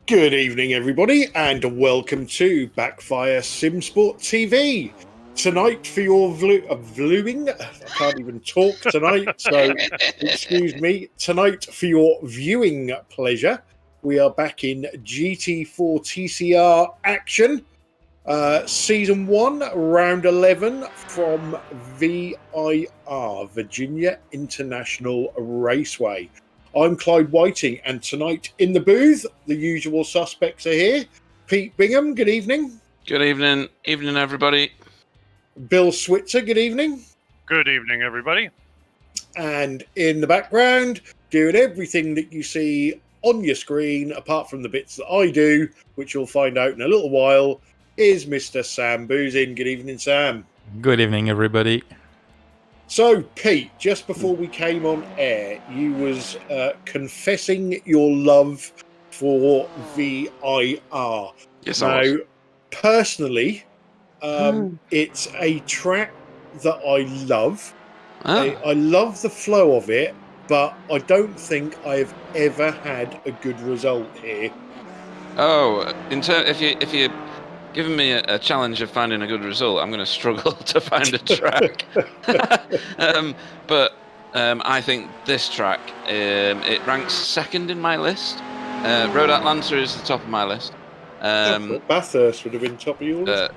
Good evening, everybody, and welcome to Backfire Simsport TV. Tonight, for your viewing, I can't even talk tonight, so excuse me. Tonight, for your viewing pleasure, we are back in GT4 TCR action. Season 1, Round 11 from VIR, Virginia International Raceway. I'm Clyde Whiting, and tonight in the booth, the usual suspects are here. Pete Bingham, good evening. Good evening. Evening, everybody. Bill Switzer, good evening. Good evening, everybody. And in the background, doing everything that you see on your screen, apart from the bits that I do, which you'll find out in a little while, is Mr. Sam Boozin. Good evening, Sam. Good evening, everybody. So, Pete, just before we came on air, you was confessing your love for VIR. Yes, now, I was. Personally, it's a track that I love. I love the flow of it, but I don't think I've ever had a good result here. Oh, if you giving me a challenge of finding a good result, I'm going to struggle to find a track. But I think this track, it ranks second in my list. Road Atlanta is the top of my list. Bathurst would have been top of your list.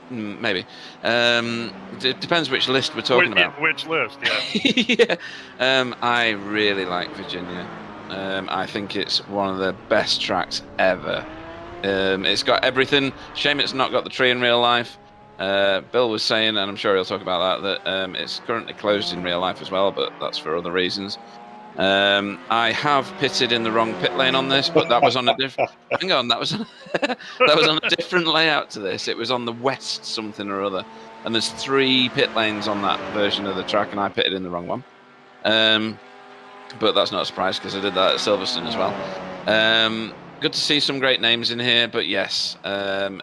Maybe. It depends which list we're talking about. Which list, yeah. Yeah. I really like Virginia. I think it's one of the best tracks ever. It's got everything. Shame it's not got the tree in real life. Bill was saying, and I'm sure he'll talk about that it's currently closed in real life as well, but that's for other reasons. I have pitted in the wrong pit lane on this, but that was on a different. Hang on, that was on a different layout to this. It was on the west something or other, and there's 3 pit lanes on that version of the track, and I pitted in the wrong one. But that's not a surprise because I did that at Silverstone as well. Good to see some great names in here, but yes,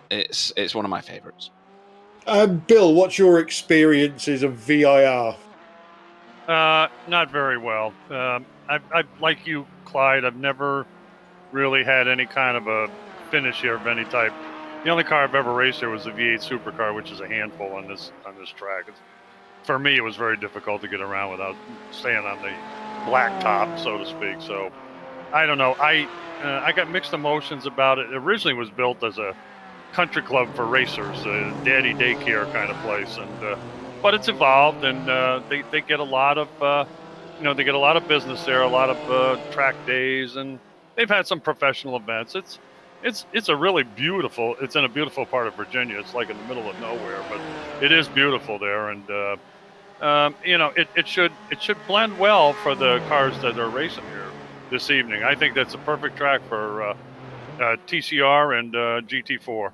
it's one of my favourites. Bill, what's your experiences of VIR? Not very well. I like you, Clyde. I've never really had any kind of a finish here of any type. The only car I've ever raced here was the V8 supercar, which is a handful on this track. For me, it was very difficult to get around without staying on the black top, so to speak. So I don't know. I got mixed emotions about it. It originally was built as a country club for racers, a daddy daycare kind of place, and but it's evolved, and they get a lot of they get a lot of business there, a lot of track days, and they've had some professional events. It's a really beautiful. It's in a beautiful part of Virginia. It's like in the middle of nowhere, but it is beautiful there, and it should blend well for the cars that are racing here this evening. I think that's a perfect track for TCR and GT4.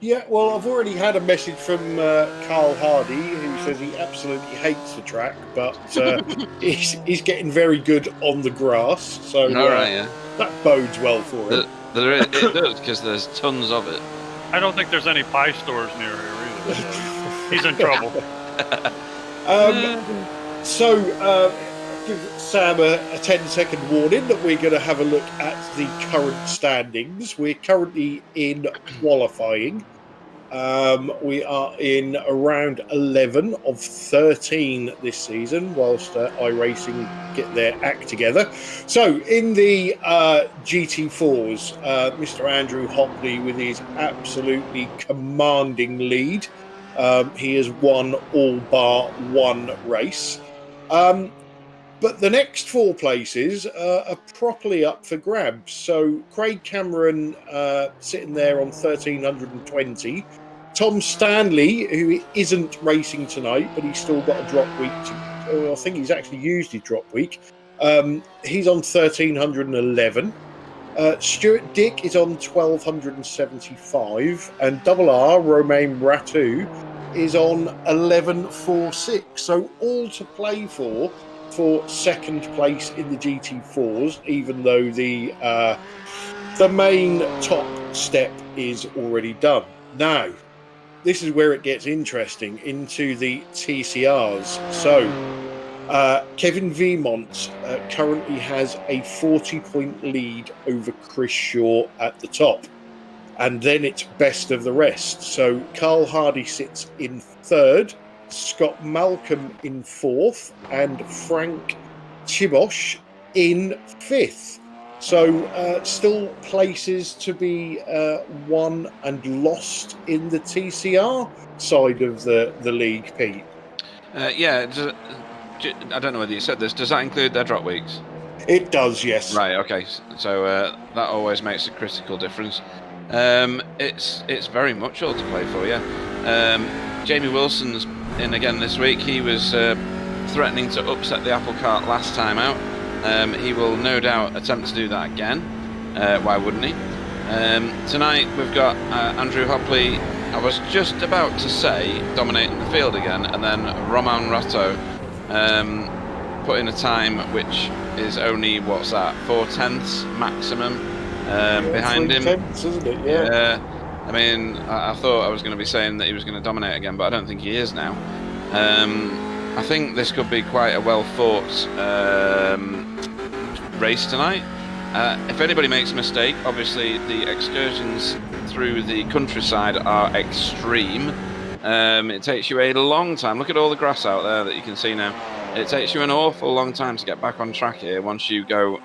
Yeah, well, I've already had a message from Carl Hardy, who says he absolutely hates the track, but he's getting very good on the grass, so that bodes well for him. It does, because there's tons of it. I don't think there's any pie stores near here either, so he's in trouble. So, give Sam a 10-second warning that we're going to have a look at the current standings. We're currently in qualifying. We are in round 11 of 13 this season, whilst iRacing get their act together. So, in the GT4s, Mr. Andrew Hopley with his absolutely commanding lead. He has won all bar one race. But the next 4 places are properly up for grabs. So Craig Cameron sitting there on 1,320. Tom Stanley, who isn't racing tonight, but he's still got a drop week. I think he's actually used his drop week. He's on 1,311. Stuart Dick is on 1,275. And Double R, Romain Ratu, is on 1146. So all to play for second place in the GT4s, even though the main top step is already done. Now, this is where it gets interesting into the TCRs. So, Kevin Vimont currently has a 40-point lead over Chris Shaw at the top. And then it's best of the rest. So Carl Hardy sits in third, Scott Malcolm in fourth, and Frank Chibosh in fifth. So still places to be won and lost in the TCR side of the league, Pete. Yeah, I don't know whether you said this. Does that include their drop weeks? It does, yes. Right. Okay. So that always makes a critical difference. It's very much all to play for. Yeah. Jamie Wilson's in again this week. He was threatening to upset the apple cart last time out. He will no doubt attempt to do that again. Why wouldn't he? Tonight we've got Andrew Hopley. I was just about to say dominating the field again, and then Romain Rato put in a time which is only, what's that, 4/10 maximum behind him. 3/10, isn't it? Yeah. I mean, I thought I was going to be saying that he was going to dominate again, but I don't think he is now. I think this could be quite a well thought race tonight. If anybody makes a mistake, obviously the excursions through the countryside are extreme. It takes you a long time. Look at all the grass out there that you can see now. It takes you an awful long time to get back on track here once you go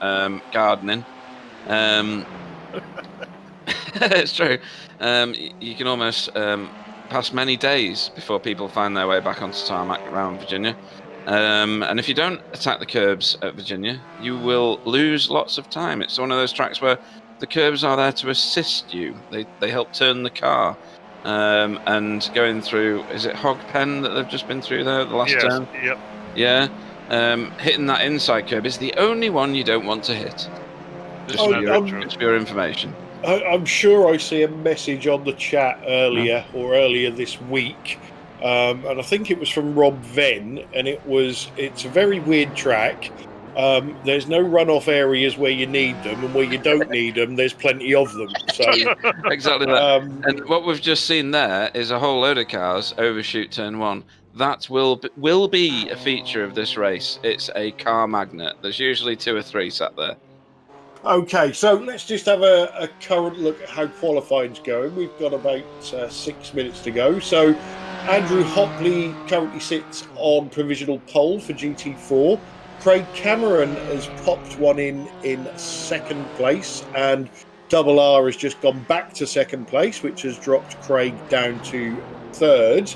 gardening. It's true. You can almost pass many days before people find their way back onto tarmac around Virginia. And if you don't attack the curbs at Virginia, you will lose lots of time. It's one of those tracks where the curbs are there to assist you. They help turn the car. And going through, is it Hog Pen that they've just been through there, the last turn? Yep. Yeah. Hitting that inside curb is the only one you don't want to hit. Just for your information. I'm sure I see a message on the chat earlier this week, and I think it was from Rob Venn, and it's a very weird track. There's no runoff areas where you need them, and where you don't need them, there's plenty of them. So exactly that. And what we've just seen there is a whole load of cars overshoot turn one. That will be a feature of this race. It's a car magnet. There's usually 2 or 3 sat there. Okay, so let's just have a current look at how qualifying's going. We've got about 6 minutes to go. So Andrew Hopley currently sits on provisional pole for GT4. Craig Cameron has popped one in second place, and Double R has just gone back to second place, which has dropped Craig down to third.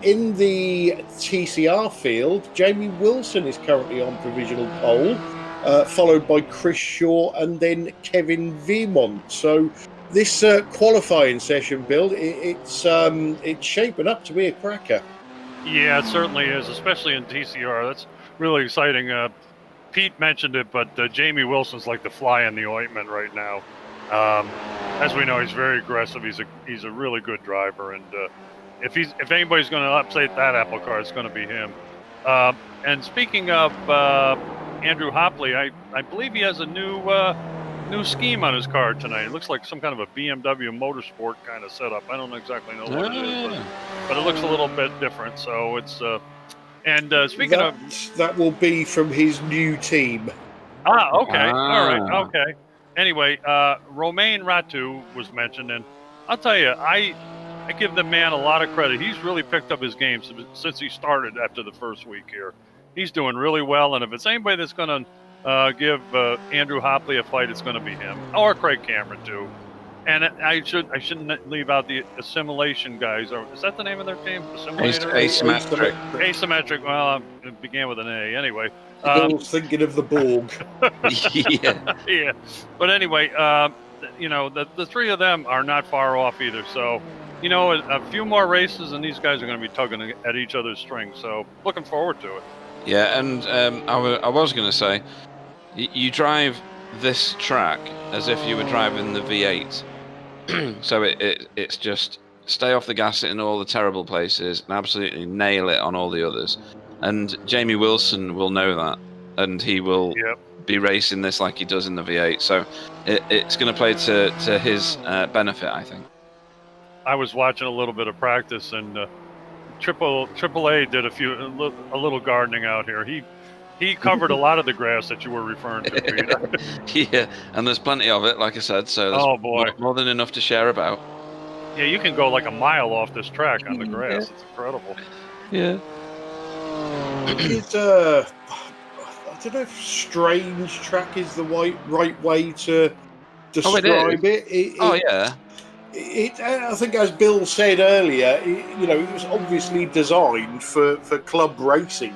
In the TCR field, Jamie Wilson is currently on provisional pole, followed by Chris Shaw and then Kevin Vimont. So this qualifying session, Bill, it's shaping up to be a cracker. Yeah, it certainly is, especially in TCR. That's really exciting. Pete mentioned it, but Jamie Wilson's like the fly in the ointment right now. As we know, he's very aggressive. He's a really good driver, and if anybody's going to upset that apple cart, it's going to be him. And speaking of Andrew Hopley, I believe he has a new scheme on his car tonight. It looks like some kind of a BMW Motorsport kind of setup. I don't exactly know what it is, but it looks a little bit different. So it's and speaking of that, will be from his new team. Okay, all right, okay. Anyway, Romain Ratu was mentioned, and I'll tell you, I give the man a lot of credit. He's really picked up his game since he started after the first week here. He's doing really well, and if it's anybody that's going to give Andrew Hopley a fight, it's going to be him, or Craig Cameron too. And I shouldn't leave out the Assimilation guys. Or is that the name of their team? Asymmetric. Asymmetric. Well, it began with an A. Anyway. I was thinking of the Borg. Yeah. Yeah. But anyway, the 3 of them are not far off either. So, a few more races, and these guys are going to be tugging at each other's strings. So, looking forward to it. Yeah, and I was going to say, you drive this track as if you were driving the V8. So it's just stay off the gas in all the terrible places and absolutely nail it on all the others. And Jamie Wilson will know that, and he will be racing this like he does in the V8. So it's going to play to his benefit, I think. I was watching a little bit of practice, and AAA did a little gardening out here. He covered a lot of the grass that you were referring to, Pete. Yeah, and there's plenty of it, like I said, so there's Oh, boy. more than enough to share about. Yeah, you can go like a mile off this track on the grass. Yeah. It's incredible. Yeah. It's I don't know if strange track is the right way to describe it. Yeah. I think, as Bill said earlier, it was obviously designed for club racing,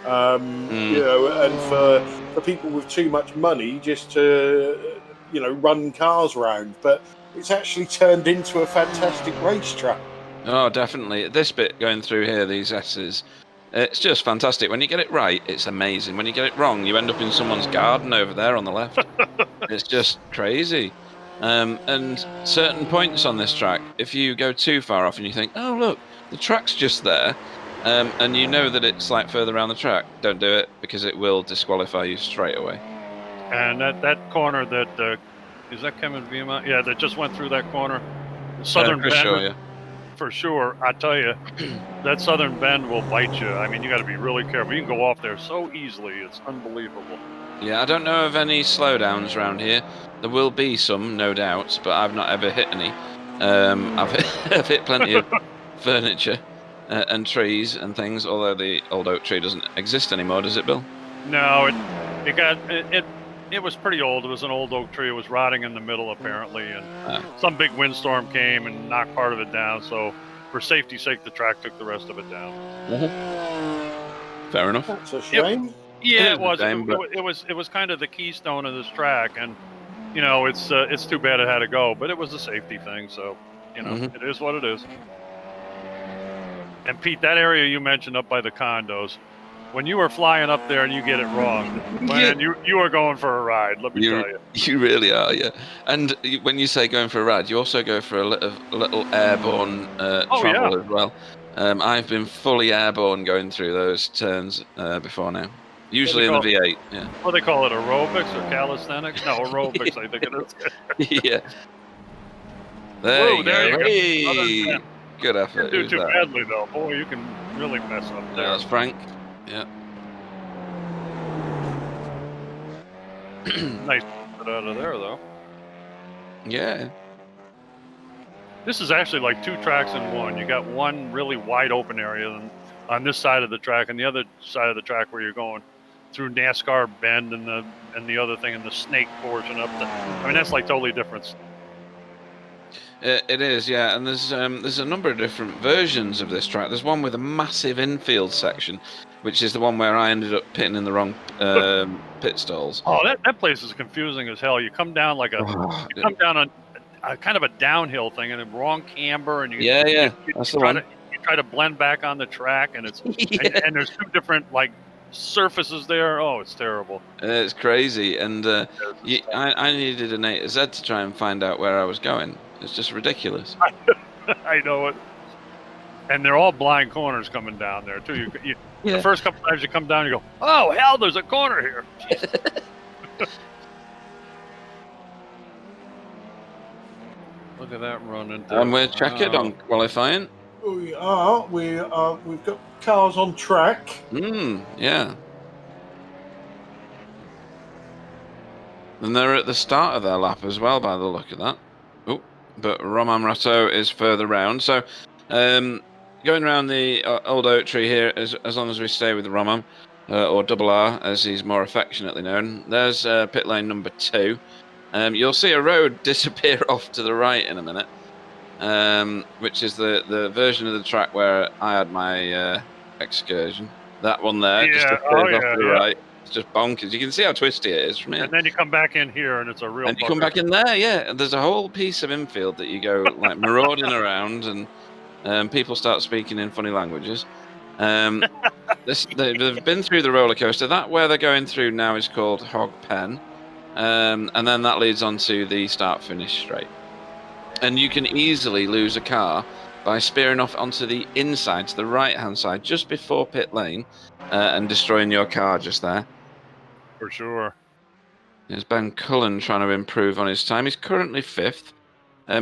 and for people with too much money just to, run cars around. But it's actually turned into a fantastic racetrack. Oh, definitely. This bit going through here, these S's, it's just fantastic. When you get it right, it's amazing. When you get it wrong, you end up in someone's garden over there on the left. It's just crazy. And certain points on this track, if you go too far off and you think, oh, look, the track's just there, and you know that it's like further around the track, don't do it, because it will disqualify you straight away. And that corner that, is that Kevin Viema? Yeah, that just went through that corner. Southern Bend. Sure, yeah. For sure, I tell you, that Southern Bend will bite you. I mean, you got to be really careful. You can go off there so easily. It's unbelievable. Yeah, I don't know of any slowdowns around here. There will be some, no doubt, but I've not ever hit any. I've hit plenty of furniture and trees and things, although the old oak tree doesn't exist anymore, does it, Bill? No, it was pretty old. It was an old oak tree. It was rotting in the middle, apparently, and some big windstorm came and knocked part of it down. So, for safety's sake, the track took the rest of it down. Mm-hmm. Fair enough. That's a shame. Yeah, it was. It was kind of the keystone of this track, and it's too bad it had to go. But it was a safety thing, so It is what it is. And Pete, that area you mentioned up by the condos. When you are flying up there and you get it wrong, man, you are going for a ride. Let me tell you. You really are, yeah. And when you say going for a ride, you also go for a little airborne travel as well. I've been fully airborne going through those turns before now. Usually in the V8, yeah. What do they call it, aerobics or calisthenics? No, aerobics, I think it is. Yeah. There you go. Hey. Good effort. You do too badly, though. Boy, you can really mess up there. That's Frank. Yeah. Nice to get out of there, though. Yeah. This is actually like two tracks in one. You got one really wide open area on this side of the track, and the other side of the track where you're going through NASCAR Bend and the other thing and the snake portion up. That's like totally different. It is, yeah, and there's a number of different versions of this track. There's one with a massive infield section, which is the one where I ended up pitting in the wrong pit stalls. Oh, that place is confusing as hell. You come down come down on a kind of a downhill thing and a wrong camber, and you try to blend back on the track, and it's and there's two different surfaces there. Oh, it's terrible. It's crazy, and I needed an A to Z to try and find out where I was going. It's just ridiculous. I know it. And they're all blind corners coming down there, too. The first couple times you come down, you go, oh, hell, there's a corner here. Look at that running. And we're checkered on qualifying. We are. We've got cars on track. Yeah. And they're at the start of their lap as well, by the look of that. Oh, but Roman Rato is further round. So, going around the old oak tree here, as long as we stay with Roman, or Double R, as he's more affectionately known. There's pit lane number 2. You'll see a road disappear off to the right in a minute, which is the version of the track where I had my excursion. That one there just disappears off to the right. It's just bonkers. You can see how twisty it is from here. And then you come back in here, and it's a real. And you come back in there, yeah. And there's a whole piece of infield that you go marauding around, and people start speaking in funny languages. They've been through the roller coaster. That where they're going through now is called Hog Pen, and then that leads on to the start-finish straight. And you can easily lose a car by spearing off onto the inside, to the right-hand side, just before pit lane, and destroying your car just there. For sure. There's Ben Cullen trying to improve on his time. He's currently 5th.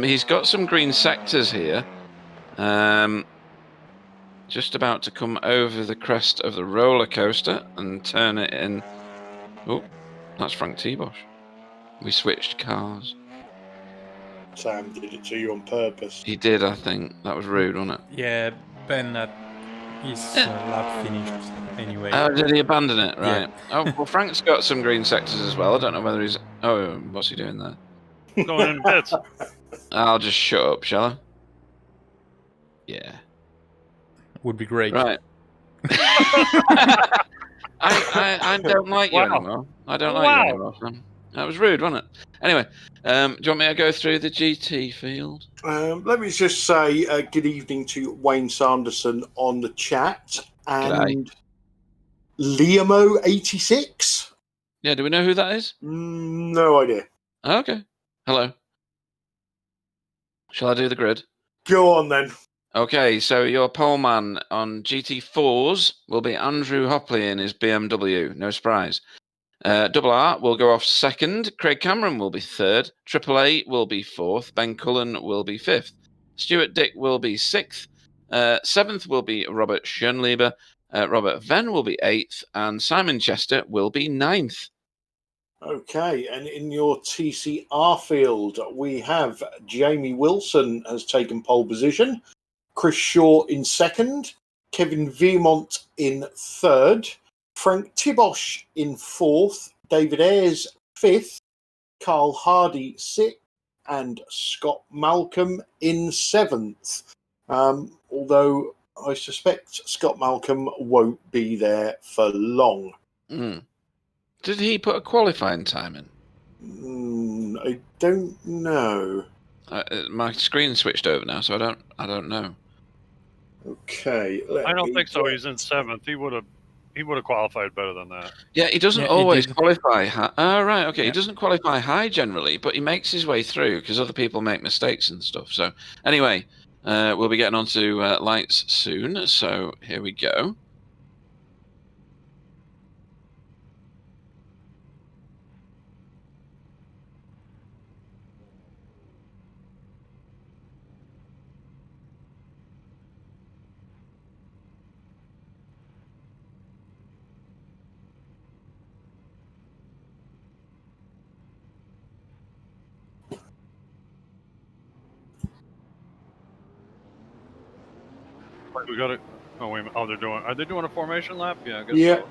He's got some green sectors here. just about to come over the crest of the roller coaster and turn it in. Oh, that's Frank T-Bosch. We switched cars. Sam did it to you on purpose. He did, I think. That was rude, wasn't it? Yeah, Ben had his lap finished anyway. Oh, did he abandon it? Yeah. Right. Oh, well, Frank's got some green sectors as well. I don't know whether he's... Oh, what's he doing there? Going in bits. I'll just shut up, shall I? Yeah. Would be great. Right. I don't like you anymore. I don't like you anymore, Sam. That was rude, wasn't it? Anyway, do you want me to go through the GT field? Let me just say good evening to Wayne Sanderson on the chat and Liamo86. Yeah, do we know who that is? No idea. Okay. Hello. Shall I do the grid? Go on then. Okay, so your pole man on GT4s will be Andrew Hopley in his BMW. No surprise. Double R will go off second. Craig Cameron will be third. Triple A will be fourth. Ben Cullen will be fifth. Stuart Dick will be sixth. Seventh will be Robert Schoenleber. Robert Venn will be eighth. And Simon Chester will be ninth. Okay, and in your TCR field, we have Jamie Wilson has taken pole position. Chris Shaw in second. Kevin Viermont in third. Frank Tibosh in fourth, David Ayres fifth, Carl Hardy sixth, and Scott Malcolm in seventh. Although I suspect Scott Malcolm won't be there for long. Did he put a qualifying time in? I don't know. My screen switched over now, so I don't know. Okay, I don't think so. He's in seventh. He would have qualified better than that. Yeah, he doesn't Yeah, always he did. qualify high. Oh, right, okay. Yeah. He doesn't qualify high generally, but he makes his way through because other people make mistakes and stuff. So, anyway, we'll be getting on to lights soon. So, here we go. We got it. Oh wait a minute. Oh, are they doing a formation lap? Yeah, I guess Yeah. so.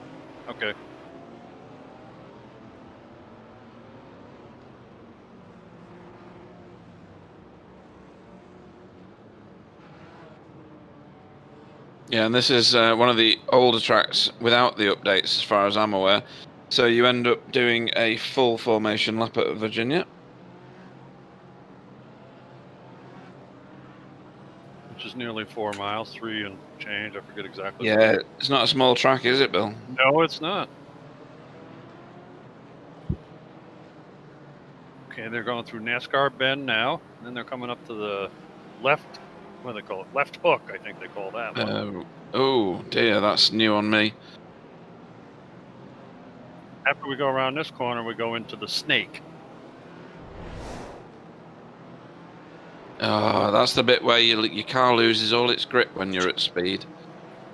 Okay. Yeah, and this is one of the older tracks without the updates, as far as I'm aware. So you end up doing a full formation lap at Virginia. Which is nearly 4 miles, 3 and change. I forget exactly. Yeah, it's not a small track, is it, Bill? No, it's not. Okay, they're going through NASCAR Bend now, and then they're coming up to the left. What do they call it? Left hook, I think they call that one. Oh dear, that's new on me. After we go around this corner, we go into the snake. Oh, that's the bit where your car loses all its grip when you're at speed.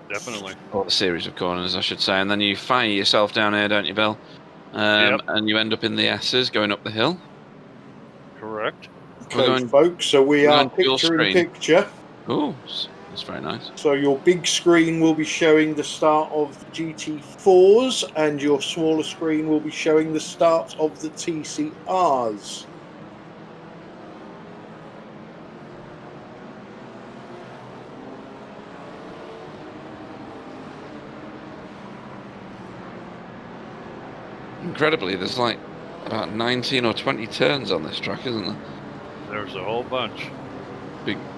Definitely. Or a series of corners, I should say. And then you fire yourself down here, don't you, Bill? Yep. And you end up in the S's going up the hill. Correct. Okay, folks, so we are picture in picture. Oh, that's very nice. So your big screen will be showing the start of the GT4s and your smaller screen will be showing the start of the TCRs. Incredibly, there's like about 19 or 20 turns on this track, isn't there? There's a whole bunch.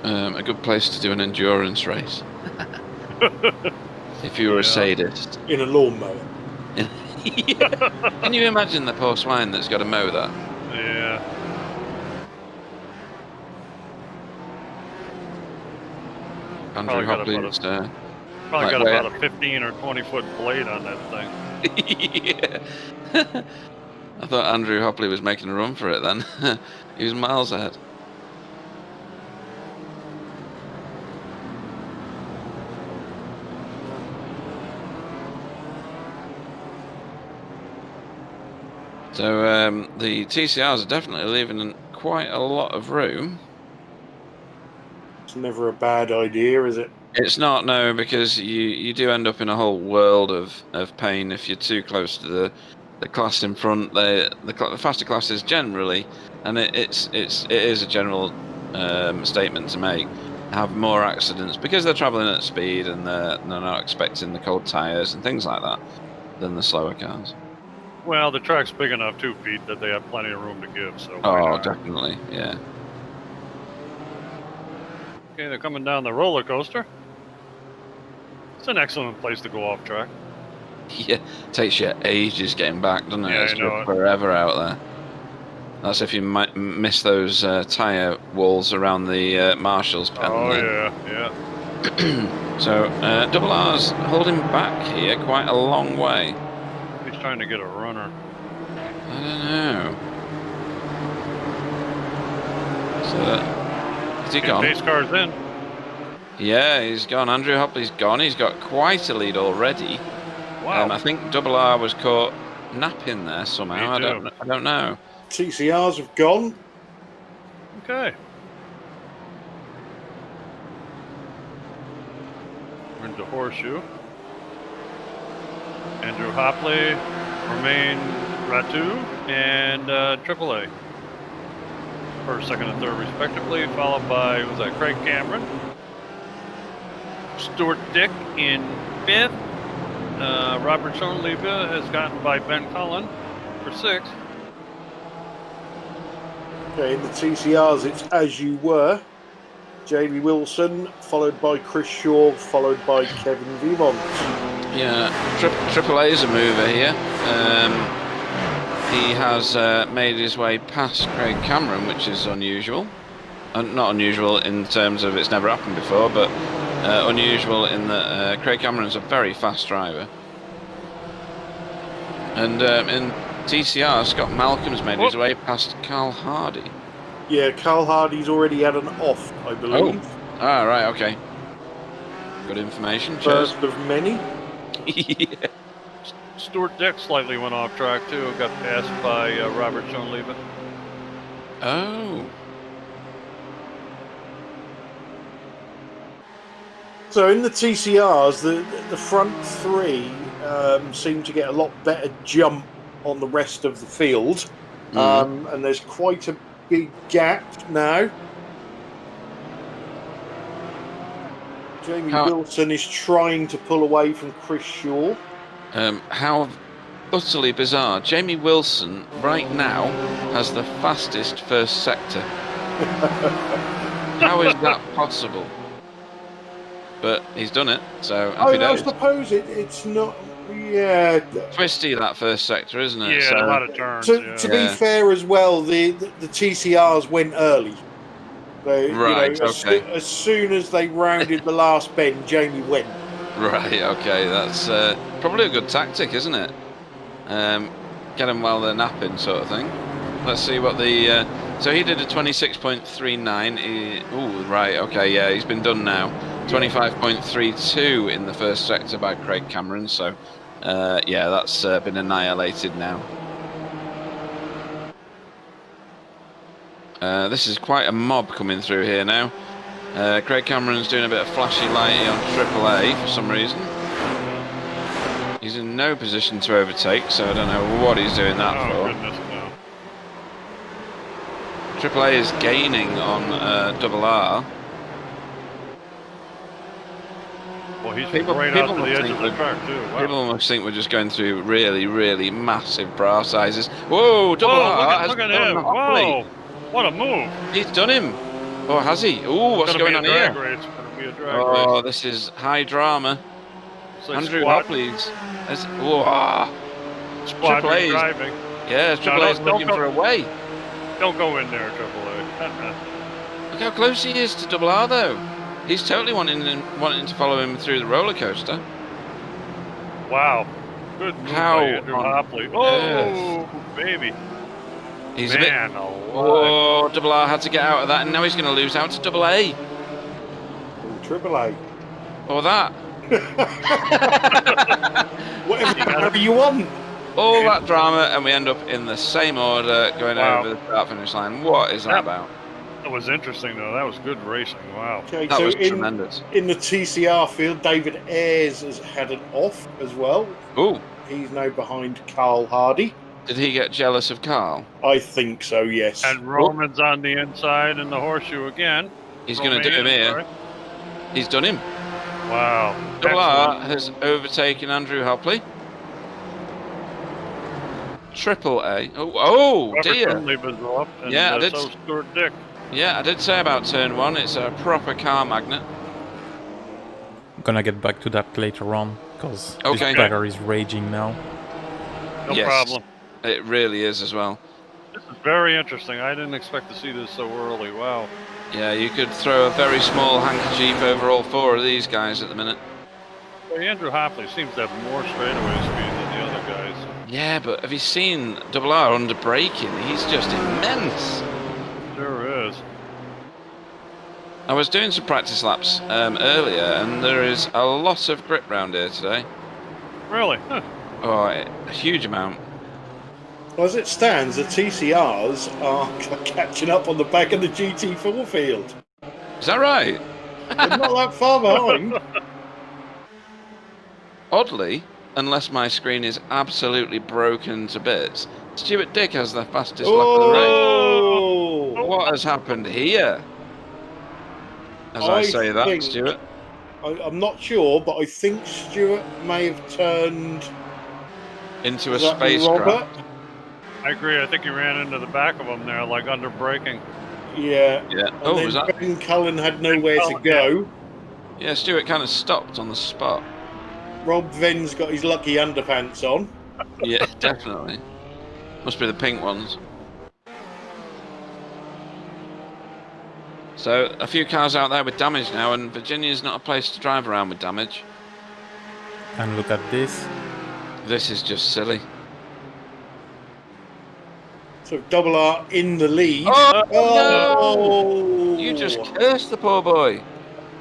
A good place to do an endurance race. If you were a sadist. In a lawnmower. Yeah. Can you imagine the poor swine that's got to mow that? Yeah. Andrew Hopley's... Probably got about a 15 or 20 foot blade on that thing. Yeah. I thought Andrew Hopley was making a run for it then. He was miles ahead. So the TCRs are definitely leaving quite a lot of room. It's never a bad idea, is it? It's not, no, because you do end up in a whole world of pain if you're too close to the class in front. The faster classes generally, and it is a general statement to make, have more accidents because they're travelling at speed and they're not expecting the cold tyres and things like that than the slower cars. Well, the track's big enough too, Pete, that they have plenty of room to give. So Oh, definitely, yeah. Okay, they're coming down the roller coaster. It's an excellent place to go off track. Yeah, takes you ages getting back, doesn't it? Yeah, It's I know it. forever out there. That's if you might miss those tyre walls around the Marshall's pen. Oh, there. yeah. So, Double R's holding back here quite a long way. He's trying to get a runner. I don't know. So, is he gone? Pace car's in. Yeah, he's gone. Andrew Hopley's gone. He's got quite a lead already. Wow. I think Double R was caught napping there somehow. I don't know. TCRs have gone. Okay. We're into Horseshoe. Andrew Hopley, Romain Ratu, and AAA. First, second, and third, respectively, followed by, was that Craig Cameron? Stuart Dick in fifth. Robert Schoenliebe has gotten by Ben Cullen for sixth. Okay, in the TCRs, it's As You Were. Jamie Wilson, followed by Chris Shaw, followed by Kevin Vimont. Yeah, AAA's a mover here. He has made his way past Craig Cameron, which is unusual. Not unusual in terms of it's never happened before, but unusual in that Craig Cameron's a very fast driver. And in TCR, Scott Malcolm's made his way past Carl Hardy. Yeah, Carl Hardy's already had an off, I believe. Oh, right, okay. Good information. Cheers. First of many. Yeah. Stuart Dick slightly went off track too. Got passed by Robert Schoenliebe. Oh. So in the TCRs, the front three seem to get a lot better jump on the rest of the field. And there's quite a big gap now. Jamie Wilson is trying to pull away from Chris Shaw. How utterly bizarre. Jamie Wilson right now has the fastest first sector. How is that possible? But he's done it, so happy days. I suppose it's not. Yeah, twisty that first sector, isn't it? Yeah, so, a lot of turns. To be fair as well, the TCRs went early. So, right. As soon as they rounded the last bend, Jamie went. Right. Okay. That's probably a good tactic, isn't it? Get them while they're napping, sort of thing. Let's see what the. So he did a 26.39. Oh, right. Okay. Yeah, he's been done now. 25.32 in the first sector by Craig Cameron. So, yeah, that's been annihilated now. This is quite a mob coming through here now. Craig Cameron's doing a bit of flashy lighting on AAA for some reason. He's in no position to overtake, so I don't know what he's doing that for. Goodness, no. AAA is gaining on Double R. Well, he's right out to the edge of the track, too. Wow. People must think we're just going through really, really massive bra sizes. Whoa, Double R! Look at him! Whoa! What a move! He's done him! Oh, has he? Oh, what's going on here? It's going to be a drag race. Oh, this is high drama. Like Andrew Hopley's. Whoa! Squad AAA's driving. Yeah, AAA's looking for a way. Don't go in there, AAA. Look how close he is to Double R, though. He's totally wanting to follow him through the roller coaster. Wow. Good move by Andrew Hopley. Oh, baby. He's Man, a bit... Oh, Double R had to get out of that, and now he's going to lose out to Double A. Triple A. Or that. Whatever you want. All that drama, and we end up in the same order, going Wow. over the start-finish line. What is that about? That was interesting, though. That was good racing. Wow. Okay, That so was tremendous. in the TCR field, David Ayres has had an off as well. Ooh, He's now behind Carl Hardy. did he get jealous of Carl? I think so, yes. And Roman's on the inside in the horseshoe again. He's going to do him here. Sorry. He's done him. Wow. Double R Excellent. has overtaken Andrew Hopley. Triple A. Oh Robert dear. Dunleavy's off, and Yeah, I did. so Stuart Dick. Yeah, I did say about turn 1. It's a proper car magnet. I'm gonna get back to that later on, because Okay. this bagger is raging now. No Yes. problem. It really is as well. This is very interesting. I didn't expect to see this so early. Wow. Yeah, you could throw a very small handkerchief over all 4 of these guys at the minute. Well, Andrew Hopley seems to have more straightaway speed than the other guys. Yeah, but have you seen Double R under braking? He's just immense. Sure is. I was doing some practice laps earlier, and there is a lot of grip round here today. Really? Huh. Oh, a huge amount. Well, as it stands, the TCRs are catching up on the back of the GT4 field. Is that right? They're not that far behind. Oddly, unless my screen is absolutely broken to bits, Stuart Dick has the fastest lap of the race. Oh! What has happened here? As I say that, think- Stuart. I'm not sure, but I think Stuart may have turned Into a is that spacecraft. Robert. I agree. I think he ran into the back of him there, like under braking. Yeah. Yeah. And Oh, then was that? Ben Cullen had nowhere to Cullen, go. Yeah, Stuart kind of stopped on the spot. Rob Ven's got his lucky underpants on. Yeah, definitely. Must be the pink ones. So, a few cars out there with damage now, and Virginia's not a place to drive around with damage. And look at this. This is just silly. So Double R in the lead. Oh, Oh! You just cursed the poor boy.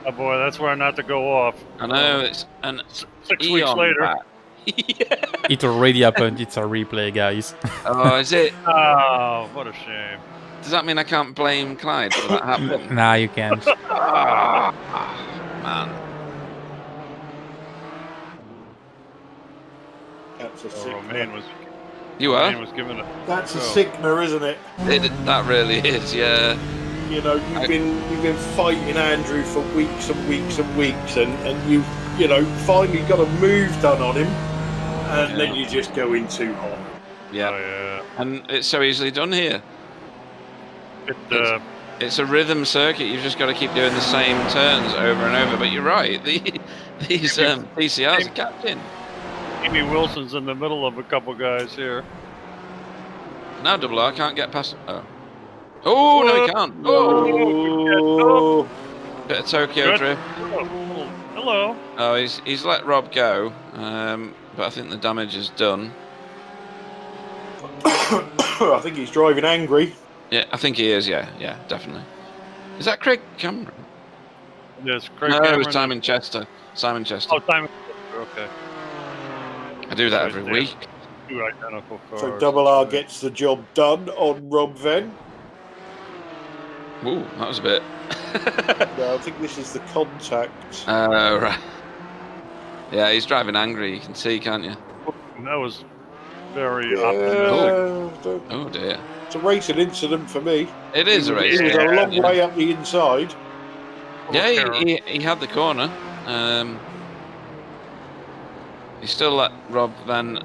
Oh boy, that's where not to go off. I know, it's an 6 weeks eon later. back. Yeah. It already happened, it's a replay, guys. Oh, is it? Oh, what a shame. Does that mean I can't blame Clyde for that happening? Nah, you can't. Ah, man. That's a Oh, sickener. Romain was, You Romain are? was given a That's a go. sickener, isn't it? That really is, yeah. You know, you've been fighting Andrew for weeks and weeks and weeks, and you know finally got a move done on him, and then you just go in too hot. Yeah. Oh, yeah. And it's so easily done here. It, It's a rhythm circuit. You've just got to keep doing the same turns over and over. But you're right. These PCRs are captain. Amy Wilson's in the middle of a couple guys here. Now Double R can't get past. Oh, no, he can't. Oh, Bit of Tokyo Good. drift. Hello. Oh, he's let Rob go. But I think the damage is done. I think he's driving angry. Yeah, I think he is. Yeah, definitely. Is that Craig Cameron? Yes, Craig No, it Cameron. was Simon Chester. Simon Chester. Oh, Simon. Okay. I do that every week. Two identical cars. So Double R gets the job done on Rob Ven. Ooh, that was a bit. No, I think this is the contact. Right. Yeah, he's driving angry. You can see, can't you? That was very optimistic. Oh dear. It's a racing incident for me. It is a race. He was a long way up the inside. Yeah, he had the corner. He still let Rob Van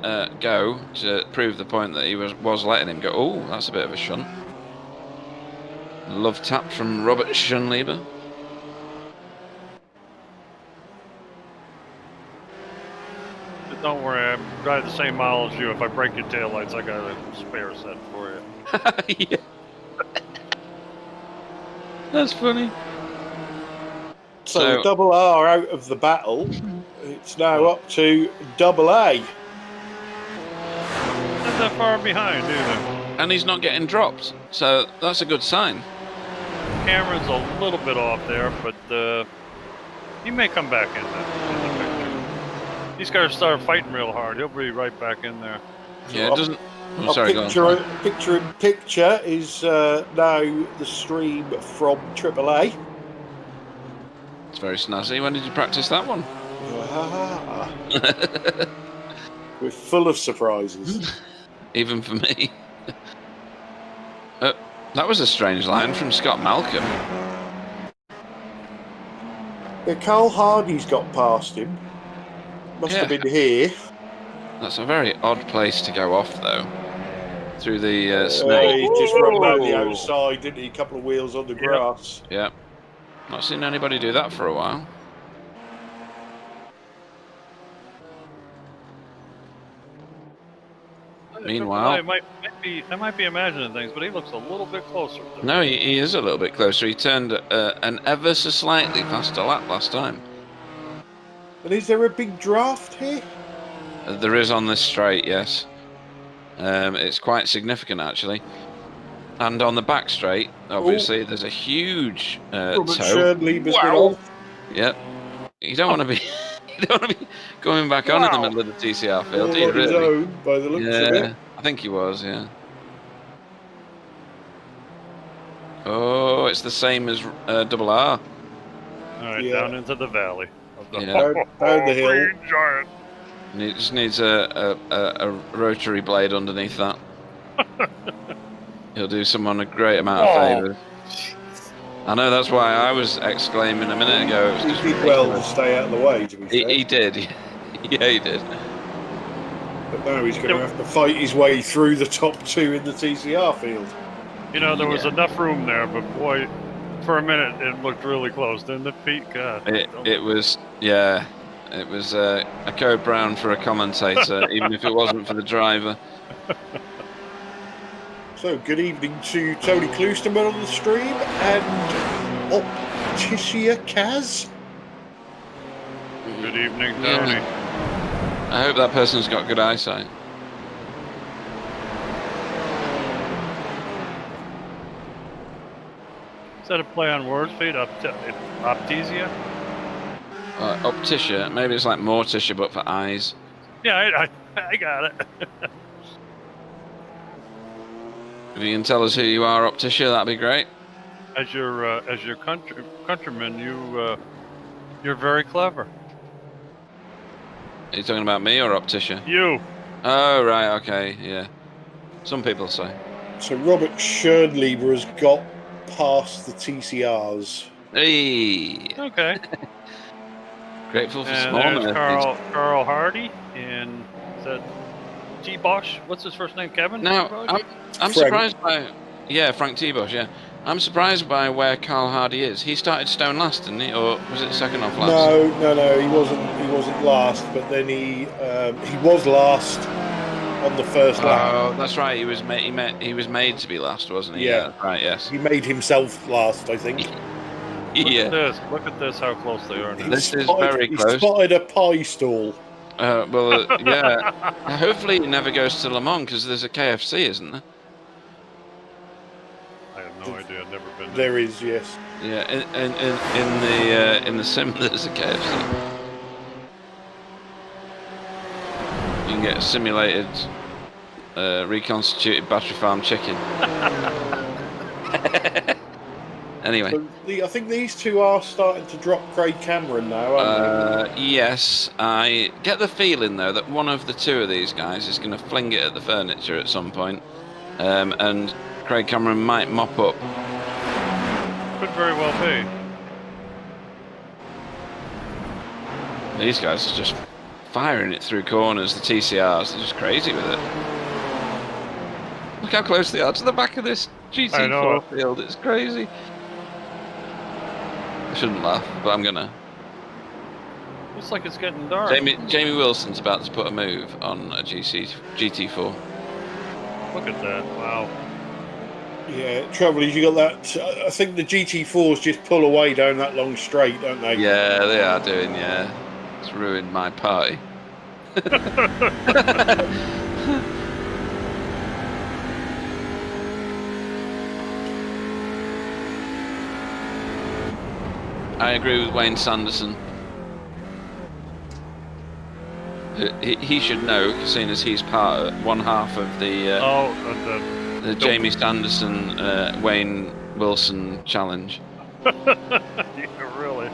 go to prove the point that he was letting him go. Oh, that's a bit of a shunt. Love tap from Robert Schunleber. Don't worry, I drive the same mile as you. If I break your taillights, I got a spare set for you. Yeah. That's funny. So Double R out of the battle. It's now up to Double A. Not that far behind either. And he's not getting dropped, so that's a good sign. Cameron's a little bit off there, but he may come back in the picture. These guys start fighting real hard. He'll be right back in there. Yeah, it doesn't. Oh, sorry, go on. Picture is now the stream from AAA. It's very snazzy. When did you practice that one? We're full of surprises. Even for me. That was a strange line from Scott Malcolm. Yeah, Carl Hardy's got past him. Must have been here. That's a very odd place to go off, though. Through the snake. He just ran round the outside, didn't he? A couple of wheels on the grass. Yeah. Not seen anybody do that for a while. Meanwhile, I might be imagining things, but he looks a little bit closer. No, he is a little bit closer. He turned an ever so slightly faster lap last time. And is there a big draft here? There is on this straight, yes. It's quite significant, actually. And on the back straight, obviously, there's a huge toe. Wow. Yep. You don't want to be. You don't want to be going back on in the middle of the TCR field, do you? His Really? own, by the looks of it. I think he was. Yeah. Oh, it's the same as double R. All right, down into the valley. Down the hill. Giant. And it just needs a rotary blade underneath that. He'll do someone a great amount of favours. I know, that's why I was exclaiming a minute ago. It was He did well to stay out of the way, to be fair. He did. Yeah, he did. But now he's going to have to fight his way through the top two in the TCR field. You know, there was enough room there, but boy, for a minute it looked really close, didn't it, Pete? God. It was, yeah. It was a code brown for a commentator, even if it wasn't for the driver. So, good evening to Tony Kloosterman on the stream and Opticia Kaz. Good evening, Tony. I hope that person's got good eyesight. Is that a play on words, Pete? Optisia? Opticia, maybe it's like Morticia, but for eyes. Yeah, I got it. If you can tell us who you are, Opticia, that'd be great. As your countryman, you're very clever. Are you talking about me or Opticia? You. Oh, right, okay, yeah. Some people say. So Robert Schönleber has got past the TCRs. Hey. Okay. Grateful for and small there's Carl Hardy and is that T. Bosch? What's his first name? Kevin? No, I'm surprised by Frank T. Bosch, yeah. I'm surprised by where Carl Hardy is. He started stone last, didn't he, or was it second off last? No, he wasn't last, but then he was last on the first lap. Oh, that's right. He was made to be last, wasn't he? Yeah. Right. Yes. He made himself last, I think. Look at this, how close they are now. This is very close. He spotted a pie stall. Yeah. Hopefully he never goes to Le Mans because there's a KFC, isn't there? I have no idea. I've never been there. Is, yes. Yeah, in the sim there's a KFC. You can get a simulated reconstituted battery farm chicken. Anyway. So I think these two are starting to drop Craig Cameron now, aren't they? Yes, I get the feeling though that one of the two of these guys is going to fling it at the furniture at some point, and Craig Cameron might mop up. Could very well be. These guys are just firing it through corners, the TCRs, they're just crazy with it. Look how close they are to the back of this GT4 field, it's crazy. I shouldn't laugh, but I'm gonna. Looks like it's getting dark. Jamie Wilson's about to put a move on a GT4. Look at that, wow. Yeah, trouble is you got that. I think the GT4s just pull away down that long straight, don't they? Yeah, they are doing, yeah. It's ruined my party. I agree with Wayne Sanderson. He should know, seeing as he's one half of the Jamie Sanderson, Wayne Wilson challenge. Yeah, really.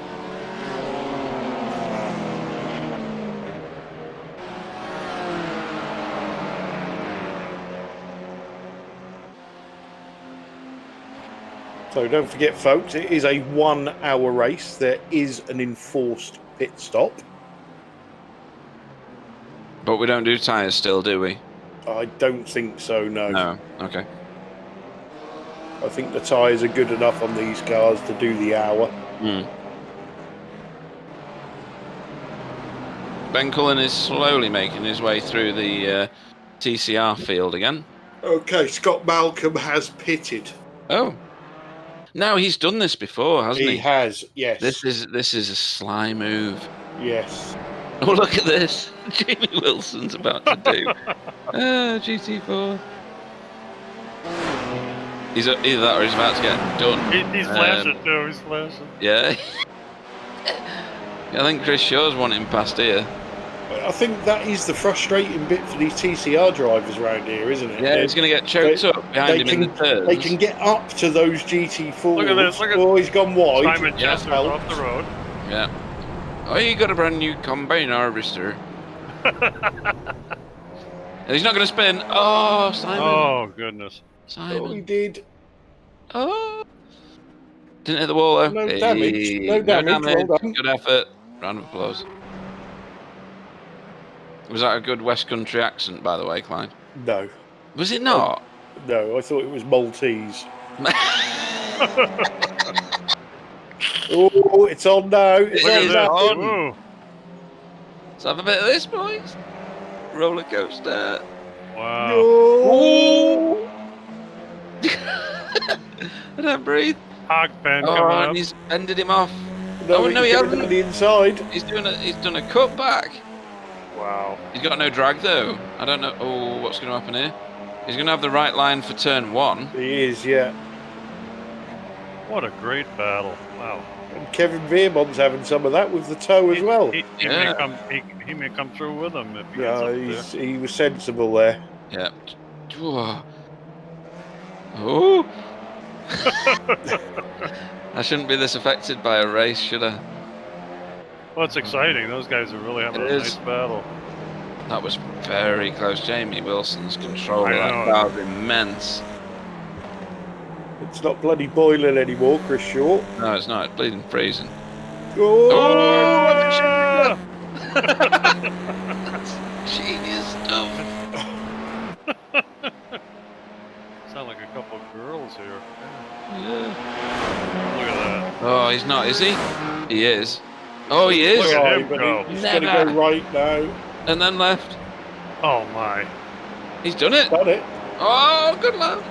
So don't forget, folks, it is a 1 hour race. There is an enforced pit stop. But we don't do tyres still, do we? I don't think so, no. No. Okay. I think the tyres are good enough on these cars to do the hour. Ben Cullen is slowly making his way through the TCR field again. Okay, Scott Malcolm has pitted. Oh. No, he's done this before, hasn't he? He has, yes. This is a sly move. Yes. Oh, look at this. Jamie Wilson's about to do. GT4. He's either that or he's about to get done. He's flashing too, he's flashing. Yeah. I think Chris Shaw's wanting past here. I think that is the frustrating bit for these TCR drivers around here, isn't it? Yeah, he's going to get choked up behind him in the turns. They can get up to those GT4s. Look at this. Look at oh, he's gone wide. Simon Chester's off the road. Yeah. Oh, you got a brand new combine harvester. He's not going to spin. Oh, Simon. Oh, goodness. Simon. Oh, he did. Oh. Didn't hit the wall, though. No damage. No damage. Well done. Good effort. Round of applause. Was that a good West Country accent, by the way, Clyde? No. Was it not? No, I thought it was Maltese. Oh, it's on now. It's on. Let's have a bit of this, boys. Roller coaster. Wow. No. I don't breathe. Hog pen coming and up. he's ended him off. No, no, he hasn't. On the inside. He's done a cutback. Wow. He's got no drag though. I don't know. Oh, what's going to happen here? He's going to have the right line for turn 1. He is, yeah. What a great battle. Wow. And Kevin Veermon's having some of that with the toe as well. He may come through with him if he gets up there. He was sensible there. Yeah. Oh. I shouldn't be this affected by a race, should I? Well, it's exciting. Those guys are really having a nice battle. That was very close. Jamie Wilson's control of that car was immense. It's not bloody boiling anymore, Chris Shaw. No, it's not. It's bleeding freezing. Oh! Genius stuff. Sound like a couple of girls here. Yeah. Look at that. Oh, he's not, is he? He is. Oh, he is. Look at him go. He's going to go right now. And then left. Oh my. He's done it. Done it. Oh, good lad.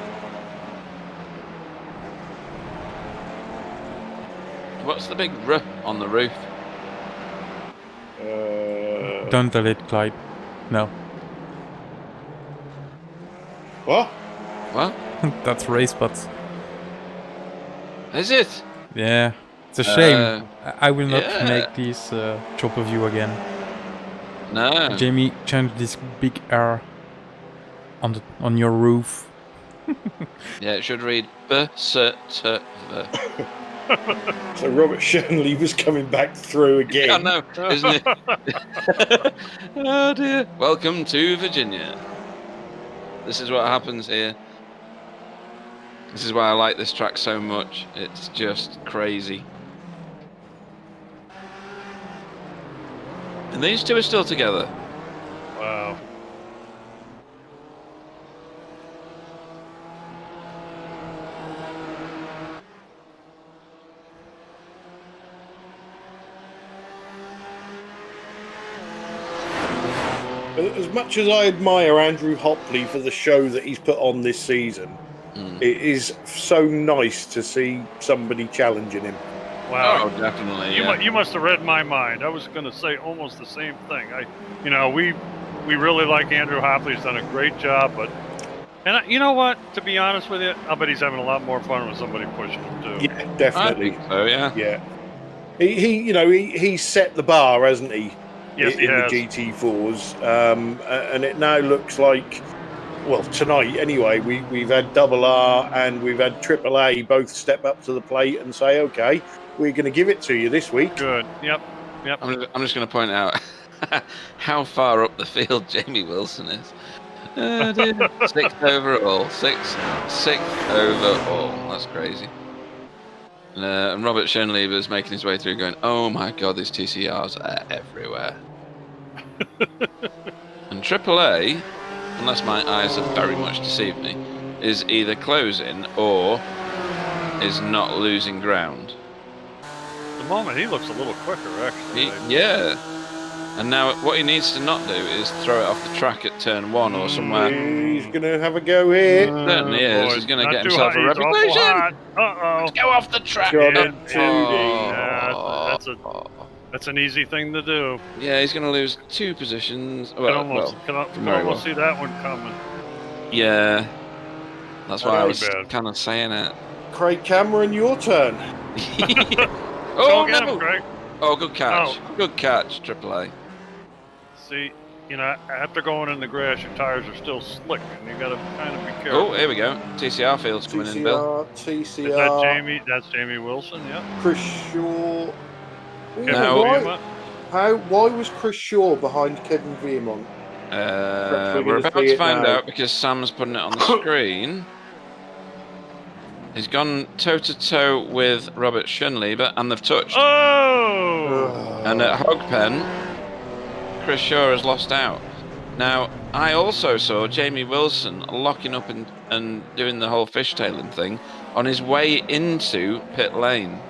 What's the big R on the roof? Don't tell it, Clyde. No. What? What? That's race spots. Is it? Yeah. It's a shame. I will not make this chop of you again. No. Jamie, change this big R on your roof. Yeah, it should read B-S-T-V. So Robert Shirley was coming back through again. I know, isn't it? Oh dear. Welcome to Virginia. This is what happens here. This is why I like this track so much. It's just crazy. And these two are still together. Wow. As much as I admire Andrew Hopley for the show that he's put on this season, it is so nice to see somebody challenging him. Wow. Oh, definitely. You must have read my mind. I was going to say almost the same thing. We really like Andrew Hopley. He's done a great job, you know what? To be honest with you, I bet he's having a lot more fun with somebody pushing him too. Yeah, definitely. I think so, yeah. Yeah. He set the bar, hasn't he? Yes, he in the has. GT4s, and it now looks like, well, tonight anyway, we've had Double R and we've had Triple A both step up to the plate and say, okay, we're going to give it to you this week. Good. Yep. I'm just going to point out how far up the field Jamie Wilson is. Sixth overall. Sixth overall. That's crazy. And Robert Schoenleber is making his way through going, oh my god, these TCRs are everywhere. And AAA, unless my eyes have very much deceived me, is either closing or is not losing ground. At the moment, he looks a little quicker, actually. Yeah. And now what he needs to not do is throw it off the track at turn 1 or somewhere. He's going to have a go here. Certainly is. Boy, He's going to not get too himself hot, a he's awful reputation. hot. Uh-oh. Go off the track. Got Yeah, it, 2D. Yeah, that's an easy thing to do. Yeah, he's going to lose 2 positions. Can Well, almost see that one coming. Yeah. That's why I was bad. kind of saying it. Craig Cameron, your turn. Oh, Go get no. him, Greg. Oh, good catch. Oh. Good catch, AAA. See, after going in the grass, your tires are still slick, and you got to kind of be careful. Oh, here we go. TCR field's coming in, Bill. TCR. Is that Jamie? That's Jamie Wilson, yeah. Chris Shaw. Ooh, Now- why was Chris Shaw behind Kevin Veermont? We're about to find out because Sam's putting it on the screen. He's gone toe-to-toe with Robert Schoenleber, and they've touched. Oh! And at Hogpen, Chris Shaw has lost out. Now, I also saw Jamie Wilson locking up and doing the whole fishtailing thing on his way into pit lane.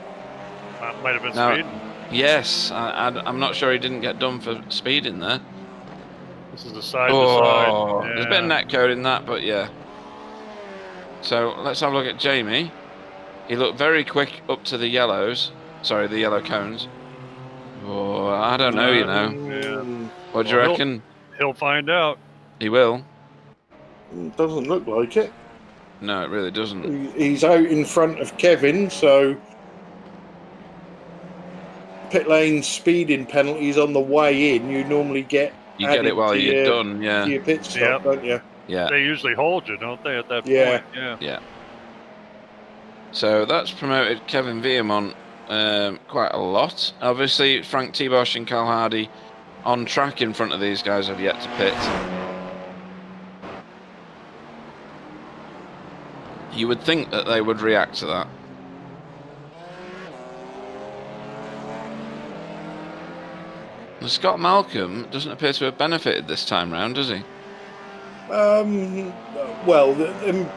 That might have been Now- speeding. Yes, I'm not sure he didn't get done for speeding there. This is a side Oh, to side. there's a bit of net code in that, but yeah. So let's have a look at Jamie. He looked very quick up to the yellows. Sorry, the yellow cones. Oh, I don't know, you know. Yeah. What do you Well, reckon? He'll find out. He will. Doesn't look like it. No, it really doesn't. He's out in front of Kevin, so pit lane speeding penalties on the way in. You normally get You get it while you're done, to yeah. your pit stop, don't you? Yeah. They usually hold you, don't they, at that Yeah. point? Yeah. Yeah. So that's promoted Kevin Veermont quite a lot. Obviously, Frank T. Bosch and Carl Hardy on track in front of these guys have yet to pit. You would think that they would react to that. And Scott Malcolm doesn't appear to have benefited this time round, does he? Well,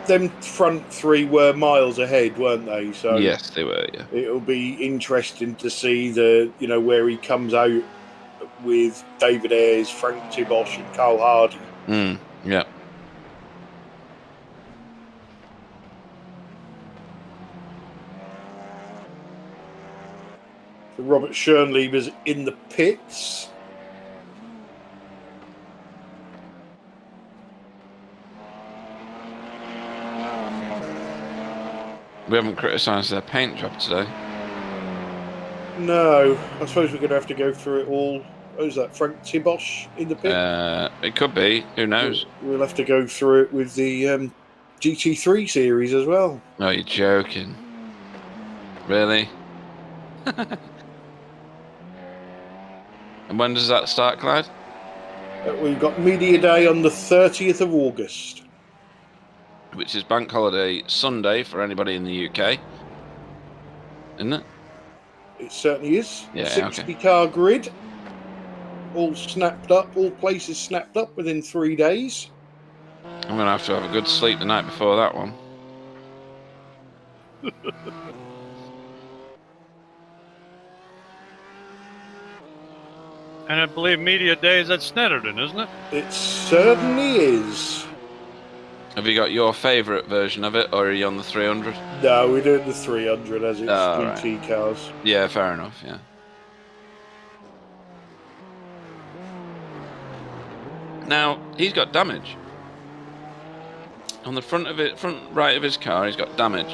them front three were miles ahead, weren't they? So Yes, they were, yeah. it'll be interesting to see where he comes out with David Ayres, Frank Tibosh, and Carl Hardy. Yeah. So Robert Schoenleber's in the pits. We haven't criticised their paint job today. No, I suppose we're going to have to go through it all. Who's that? Frank Tibosh in the pit? It could be. Who knows? We'll have to go through it with the GT3 series as well. No, you're joking. Really? And when does that start, Clyde? We've got Media Day on the 30th of August. Which is Bank Holiday Sunday for anybody in the UK. Isn't it? It certainly is. Yeah, 60 car grid. All snapped up, all places snapped up within 3 days. I'm going to have a good sleep the night before that one. And I believe Media Day is at Snetterton, isn't it? It certainly is. Have you got your favourite version of it, or are you on the 300? No, we're doing the 300 as it's Oh, GT cars. Yeah, fair enough, yeah. Now, he's got damage. On the front right of his car, he's got damage.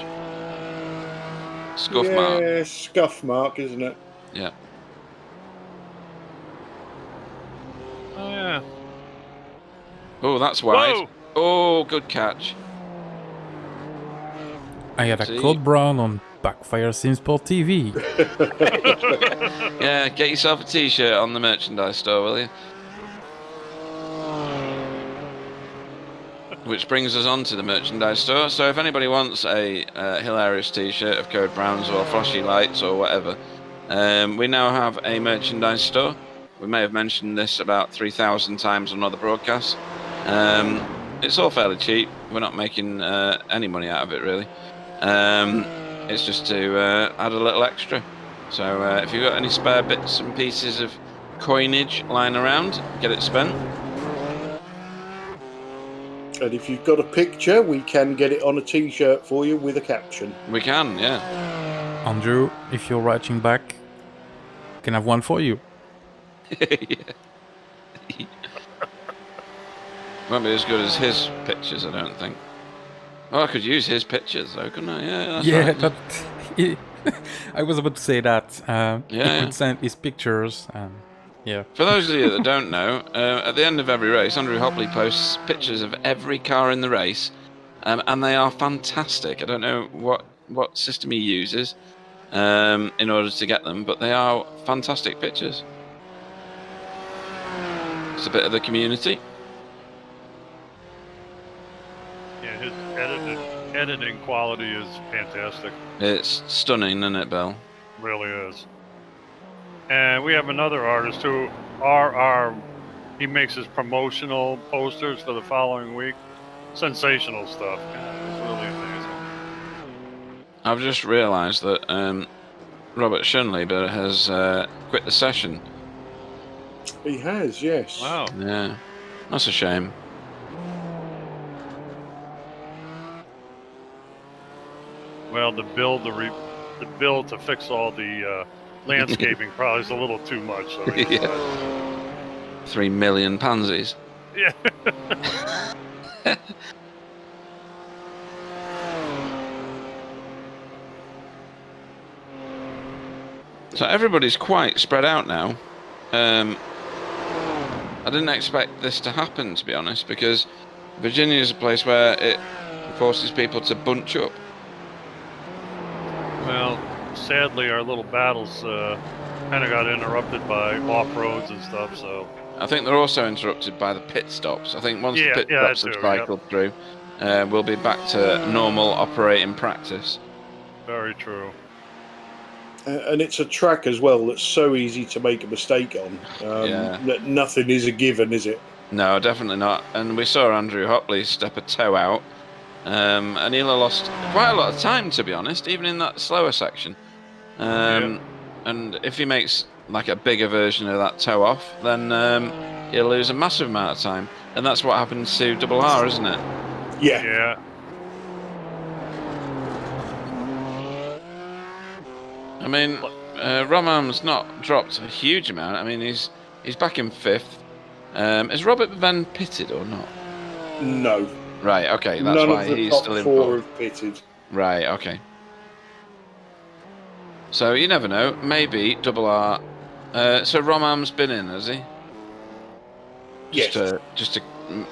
Scuff mark. Yeah, scuff mark, isn't it? Yeah. Oh, that's wide. Whoa! Oh, good catch. I had a See? code brown on Backfire Simsport TV. Yeah, get yourself a t-shirt on the merchandise store, will you? Which brings us on to the merchandise store. So if anybody wants a hilarious t-shirt of Code Browns or flashy lights or whatever, we now have a merchandise store. We may have mentioned this about 3,000 times on other broadcasts. It's all fairly cheap. We're not making any money out of it, really. It's just to add a little extra. So if you've got any spare bits and pieces of coinage lying around, get it spent. And if you've got a picture, we can get it on a t-shirt for you with a caption. We can, yeah. Andrew, if you're watching back, can have one for you. Yeah. Won't be as good as his pictures, I don't think. Oh, I could use his pictures, though, couldn't I? Yeah, that's Yeah, right. that. I was about to say that. He could send his pictures. Yeah. For those of you that don't know, at the end of every race, Andrew Hopley posts pictures of every car in the race, and they are fantastic. I don't know what system he uses in order to get them, but they are fantastic pictures. It's a bit of the community. Yeah, his editing quality is fantastic. It's stunning, isn't it, Bill? Really is. And we have another artist who he makes his promotional posters for the following week. Sensational stuff. It's really amazing. I've just realised that Robert Schönleber has quit the session. He has, yes. Wow. Yeah, that's a shame. Well, the bill to fix all the landscaping probably is a little too much. So Yeah. 3 million pansies. yeah. So everybody's quite spread out now. I didn't expect this to happen, to be honest, because Virginia is a place where it forces people to bunch up. Well, sadly, our little battles kind of got interrupted by off-roads and stuff. So I think they're also interrupted by the pit stops. I think once Yeah, the pit yeah, stops have that too, cycled through, we'll be back to normal operating practice. very true. And it's a track as well that's so easy to make a mistake on. That nothing is a given, is it? No, definitely not. And we saw Andrew Hopley step a toe out, and he'll have lost quite a lot of time, to be honest, even in that slower section. And if he makes like a bigger version of that toe off, then he'll lose a massive amount of time. And that's what happens to Double R, isn't it? Yeah. Yeah. I mean, Romam's not dropped a huge amount. I mean, he's back in 5th. Is Robert Van pitted or not? No. Right, okay, that's None why of the he's top still in 4 4th. have pitted. Right, okay. So you never know. Maybe Double R. So Romam's been in, has he? Yes. Just to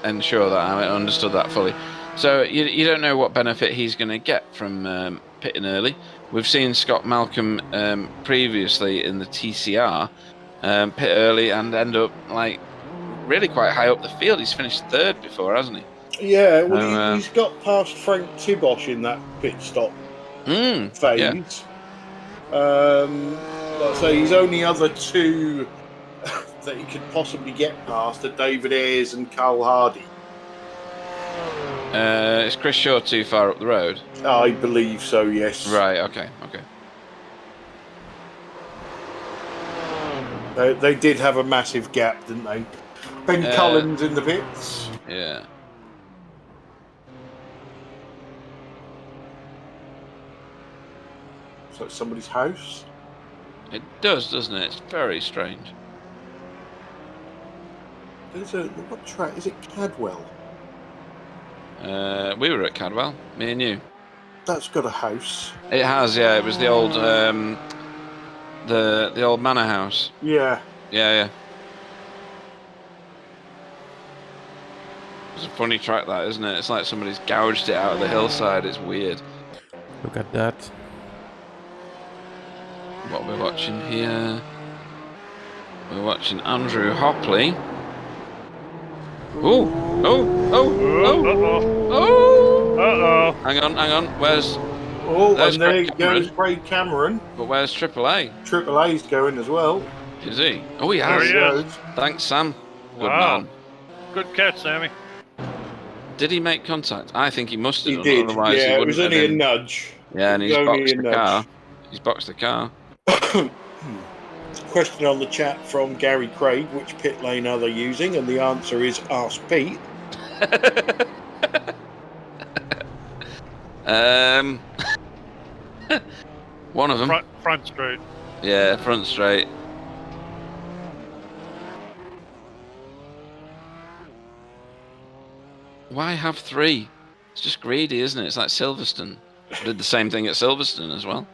ensure that I understood that fully. So you don't know what benefit he's going to get from pitting early. We've seen Scott Malcolm previously in the TCR pit early and end up like really quite high up the field. He's finished 3rd before, hasn't he? Yeah, well, he's got past Frank Tibosh in that pit stop phase. Yeah. Like I say, his only other 2 that he could possibly get past are David Ayres and Carl Hardy. Is Chris Shaw too far up the road? I believe so, yes. Right, okay. They did have a massive gap, didn't they? Ben Collins in the pits. Yeah. So it's somebody's house. It does, doesn't it? It's very strange. What track? Is it Cadwell? We were at Cadwell, me and you. That's got a house. It has, yeah. It was the old, the old manor house. Yeah. Yeah. It's a funny track, that, isn't it? It's like somebody's gouged it out of the hillside. It's weird. Look at that. What we're watching here. We're watching Andrew Hopley. Oh! Hang on. Where's... Oh, There's and there Craig Cameron. goes Craig Cameron. But where's AAA? AAA's going as well. Is he? Oh, he There has. he is. Thanks, Sam. Good Wow. man. Good catch, Sammy. Did he make contact? I think he must have He done. did. Otherwise Yeah, he it wouldn't was only have a been... nudge. Yeah, and It he's was only boxed a the nudge. car. He's boxed the car. Question on the chat from Gary Craig: which pit lane are they using? And the answer is Ask Pete. One of them. Front straight. Yeah, front straight. Why have 3? It's just greedy, isn't it? It's like Silverstone. Did the same thing at Silverstone as well.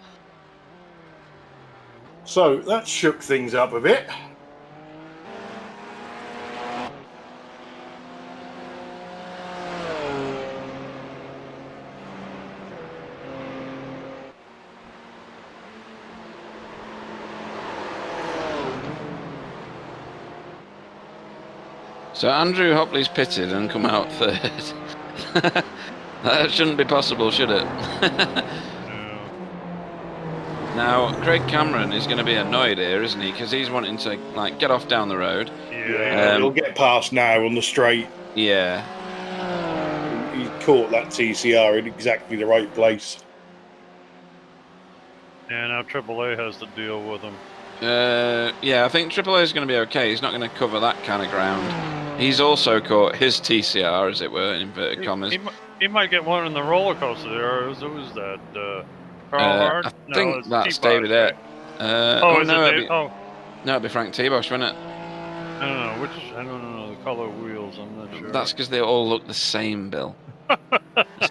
So that shook things up a bit. So Andrew Hopley's pitted and come out 3rd. That shouldn't be possible, should it? Now, Craig Cameron is going to be annoyed here, isn't he? Because he's wanting to like get off down the road. Yeah. He'll get past now on the straight. Yeah. He caught that TCR in exactly the right place. And now AAA has to deal with him. Yeah, I think AAA is going to be okay. He's not going to cover that kind of ground. He's also caught his TCR, as it were, in inverted commas. He might get one in the roller coaster there. Who was that? Carl Hart? I think it's that's T-Box, David right? It. Is No, it it'd be, Oh, no, it'd be Frank T-Bosch, wouldn't it? I don't know. I don't know the color wheels. I'm not sure. That's because they all look the same, Bill.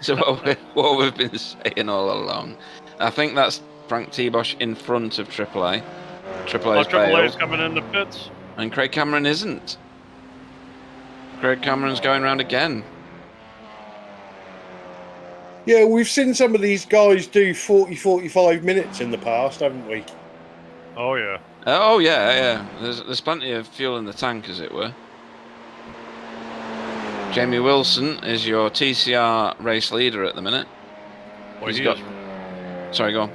So what we've been saying all along. I think that's Frank T-Bosch in front of AAA. AAA's AAA's coming in the pits. And Craig Cameron isn't. Craig Cameron's going round again. Yeah, we've seen some of these guys do 40, 45 minutes in the past, haven't we? Oh yeah. Oh yeah. There's plenty of fuel in the tank, as it were. Jamie Wilson is your TCR race leader at the minute. Boy, Sorry, go on.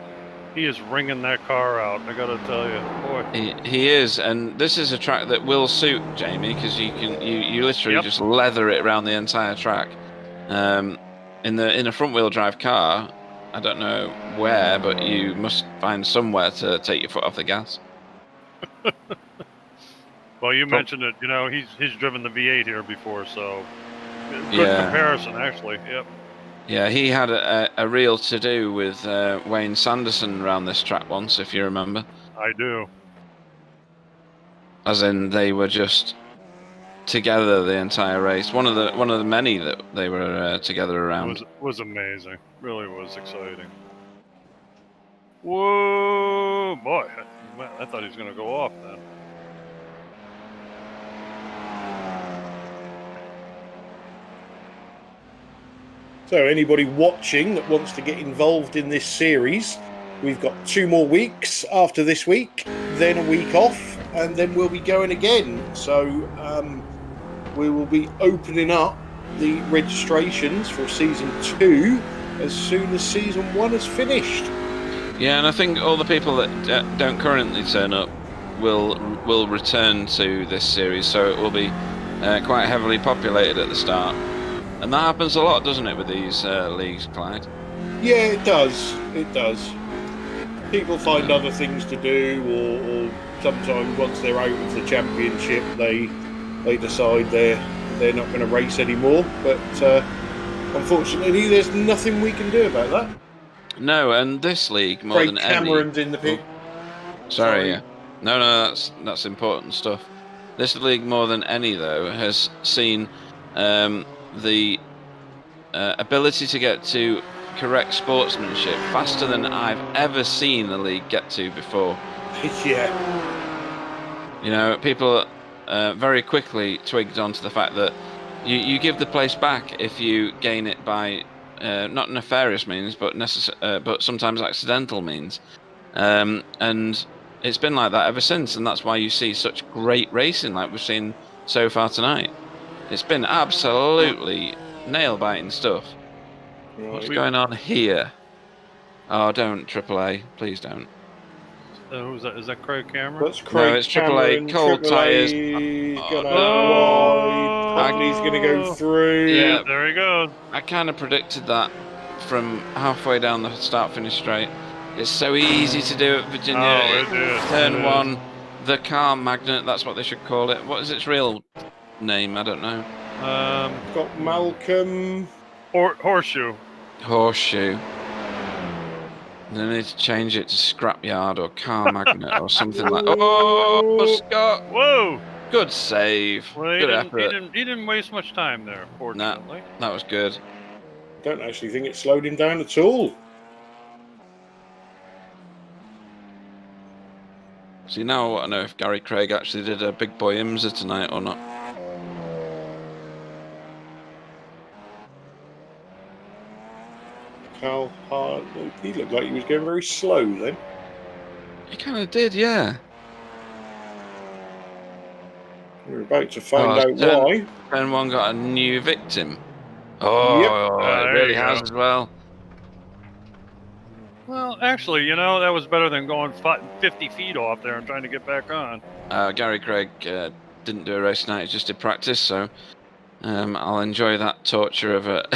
He is ringing that car out. I gotta tell you, boy. He is, and this is a track that will suit Jamie because you literally just leather it around the entire track. In a front wheel drive car, I don't know where, but you must find somewhere to take your foot off the gas. Well, you mentioned it. You know, he's driven the V8 here before, so good comparison, actually. Yep. Yeah, he had a real to-do with Wayne Sanderson around this track once, if you remember. I do. As in, they were just together the entire race. One of the many that they were together around. It was amazing. Really was exciting. Whoa, boy! I thought he was going to go off then. So anybody watching that wants to get involved in this series, we've got 2 more weeks after this week, then a week off, and then we'll be going again. So we will be opening up the registrations for season 2 as soon as season 1 is finished. Yeah, and I think all the people that don't currently turn up will return to this series, so it will be quite heavily populated at the start. And that happens a lot, doesn't it, with these leagues, Clyde? Yeah, it does. It does. People find other things to do, or sometimes once they're out of the championship, they decide they're not going to race anymore. But unfortunately, there's nothing we can do about that. No, and this league more Craig than Cameron's in the pit. Sorry, yeah. No, that's important stuff. This league more than any, though, has seen the ability to get to correct sportsmanship faster than I've ever seen the league get to before. Yeah. You know, people very quickly twigged onto the fact that You give the place back if you gain it by not nefarious means, but but sometimes accidental means. And it's been like that ever since, and that's why you see such great racing like we've seen so far tonight. It's been absolutely nail-biting stuff. Right. What's going on here? Oh, don't, AAA. Please don't. Who's that? Is that Craig Cameron? That's Craig No, it's Cameron, AAA. Cold tyres. Gonna wide. He's going to go through. Yeah, there he goes. I kind of predicted that from halfway down the start-finish straight. It's so easy to do at Virginia. Oh, it is. Turn 1, the car magnet, that's what they should call it. What is its real name? I don't know. Got Malcolm. Horseshoe. Horseshoe. They need to change it to scrapyard or car magnet or something like. Oh, Scott! Whoa! Good save. Well, good effort. He didn't waste much time there, fortunately. Nah, that was good. Don't actually think it slowed him down at all. See, now I want to know if Gary Craig actually did a big boy IMSA tonight or not. Cal Hart, he looked like he was going very slow then. He kind of did, yeah. We're about to find out why. Turn 1 got a new victim. Oh, yep. It really has as well. Well, actually, you know, that was better than going 50 feet off there and trying to get back on. Gary Craig didn't do a race tonight, he just did practice, so I'll enjoy that torture of a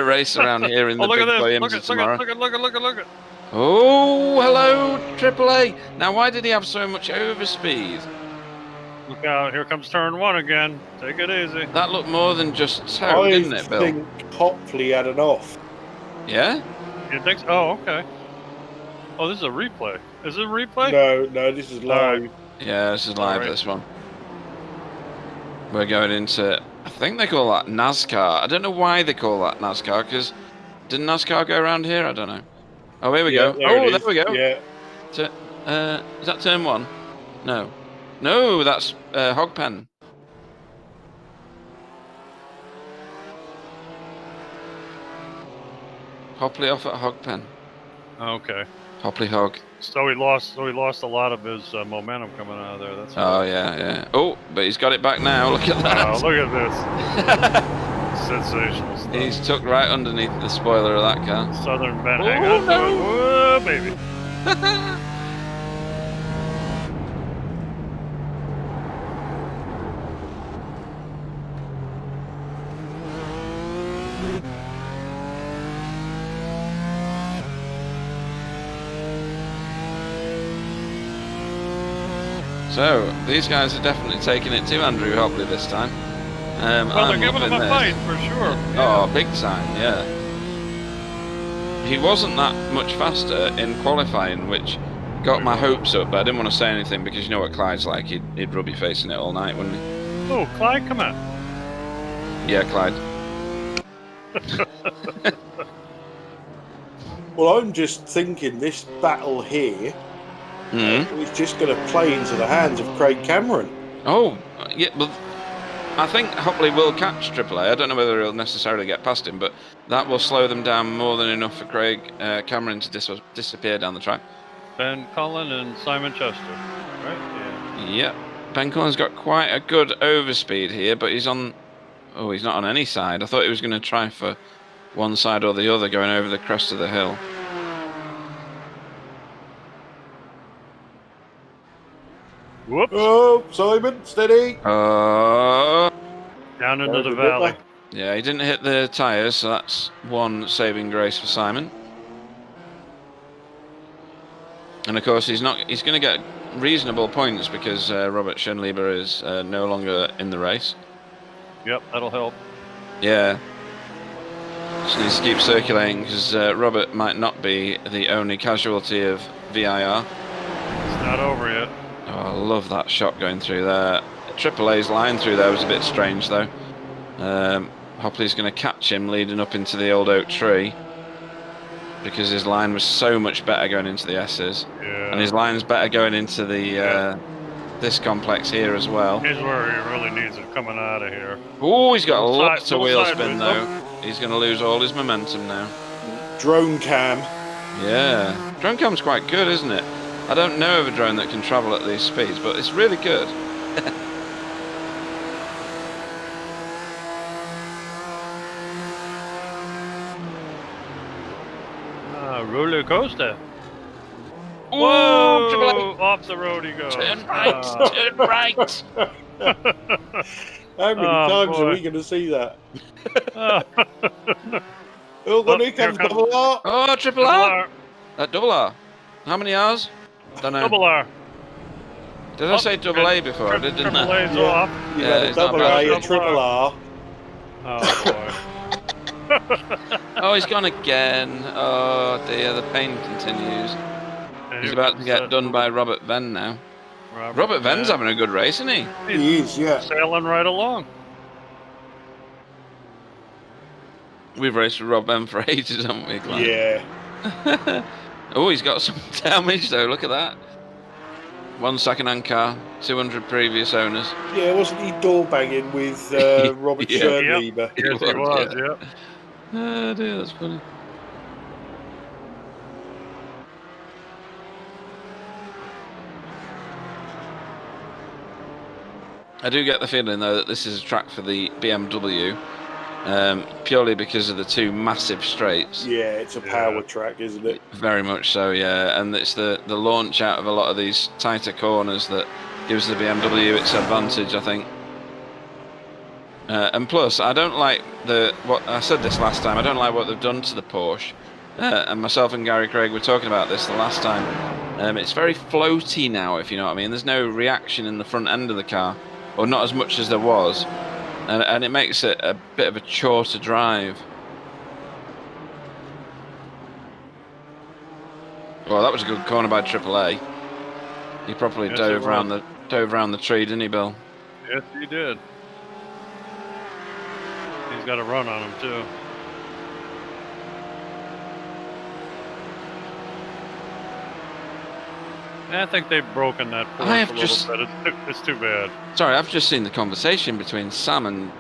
race around here in the big boy IMSA tomorrow. Look at. Oh, hello, AAA. Now, why did he have so much overspeed? Look out, here comes turn 1 again. Take it easy. That looked more than just toe, didn't it, Bill? I think Hopley had an off. Yeah? You think so? Oh, okay. Oh, this is a replay. Is it a replay? No, this is live. Right. Yeah, this is live, this one. We're going into, I think they call that NASCAR. I don't know why they call that NASCAR, because didn't NASCAR go around here? I don't know. Oh, here we go. There we go. Yeah. Is that turn 1? No. No, that's Hogpen. Hopley off at Hogpen. Okay. Hopley Hog. So he lost a lot of his momentum coming out of there. That's yeah. Oh, but he's got it back now. Look at that. Oh, look at this. Sensational stuff. He's tucked right underneath the spoiler of that car. Southern Bend. Hang on to it. Whoa, baby. So, these guys are definitely taking it to Andrew Hopley this time. Well, they're giving him a fight, for sure. Oh, big time, yeah. He wasn't that much faster in qualifying, which got my hopes up, but I didn't want to say anything because you know what Clyde's like. He'd rub your face in it all night, wouldn't he? Oh, Clyde, come on. Yeah, Clyde. Well, I'm just thinking this battle here is just going to play into the hands of Craig Cameron. Oh, yeah, well, I think Hopley will catch AAA. I don't know whether he'll necessarily get past him, but that will slow them down more than enough for Craig Cameron to disappear down the track. Ben Cullen and Simon Chester, right? Yeah. Yep. Ben Cullen's got quite a good overspeed here, but he's on... Oh, he's not on any side. I thought he was going to try for one side or the other going over the crest of the hill. Whoops. Oh, Simon, steady. Down into the valley. Yeah, he didn't hit the tyres, so that's one saving grace for Simon. And of course, he's going to get reasonable points because Robert Schoenleber is no longer in the race. Yep, that'll help. Yeah. Just needs to keep circulating because Robert might not be the only casualty of VIR. It's not over yet. Oh, I love that shot going through there. AAA's line through there was a bit strange though. Hopley's going to catch him leading up into the old oak tree because his line was so much better going into the S's. Yeah. And his line's better going into the this complex here as well. Here's where he really needs it coming out of here. Oh, he's got a lot of wheel sideways, spin though. He's going to lose all his momentum now. Drone cam. Yeah, drone cam's quite good, isn't it? I don't know of a drone that can travel at these speeds, but it's really good. Roller coaster. Whoa! Whoa! Off the road he goes. Turn right, turn right. How many times are we going to see that? Oh, here comes double R. Oh, triple R. Double R. How many R's? Don't know. Double R. Did I say double A before? I did, didn't I? Triple A's off. You had a double A, a triple R. Oh boy. Oh, he's gone again. Oh dear, the pain continues. He's about to get done by Robert Venn now. Robert Venn's having a good race, isn't he? He is, yeah. Sailing right along. We've raced with Rob Venn for ages, haven't we, Glenn? Yeah. Oh, he's got some damage though, look at that. 1 second-hand car, 200 previous owners. Yeah, wasn't he door banging with Robert Schernweber? Yes, he was, yeah. Oh dear, that's funny. I do get the feeling though that this is a track for the BMW, purely because of the two massive straights. Yeah, it's a power track, isn't it? Very much so, yeah. And it's the launch out of a lot of these tighter corners that gives the BMW its advantage, I think. And plus, I don't like what I said this last time. I don't like what they've done to the Porsche. And myself and Gary Craig were talking about this the last time. It's very floaty now, if you know what I mean. There's no reaction in the front end of the car, or not as much as there was, and it makes it a bit of a chore to drive. Well, that was a good corner by AAA. He properly dove around the tree, didn't he, Bill? Yes, he did. He's got a run on him too. I think they've broken that Porsche a little bit. It's too bad. Sorry, I've just seen the conversation between Sam and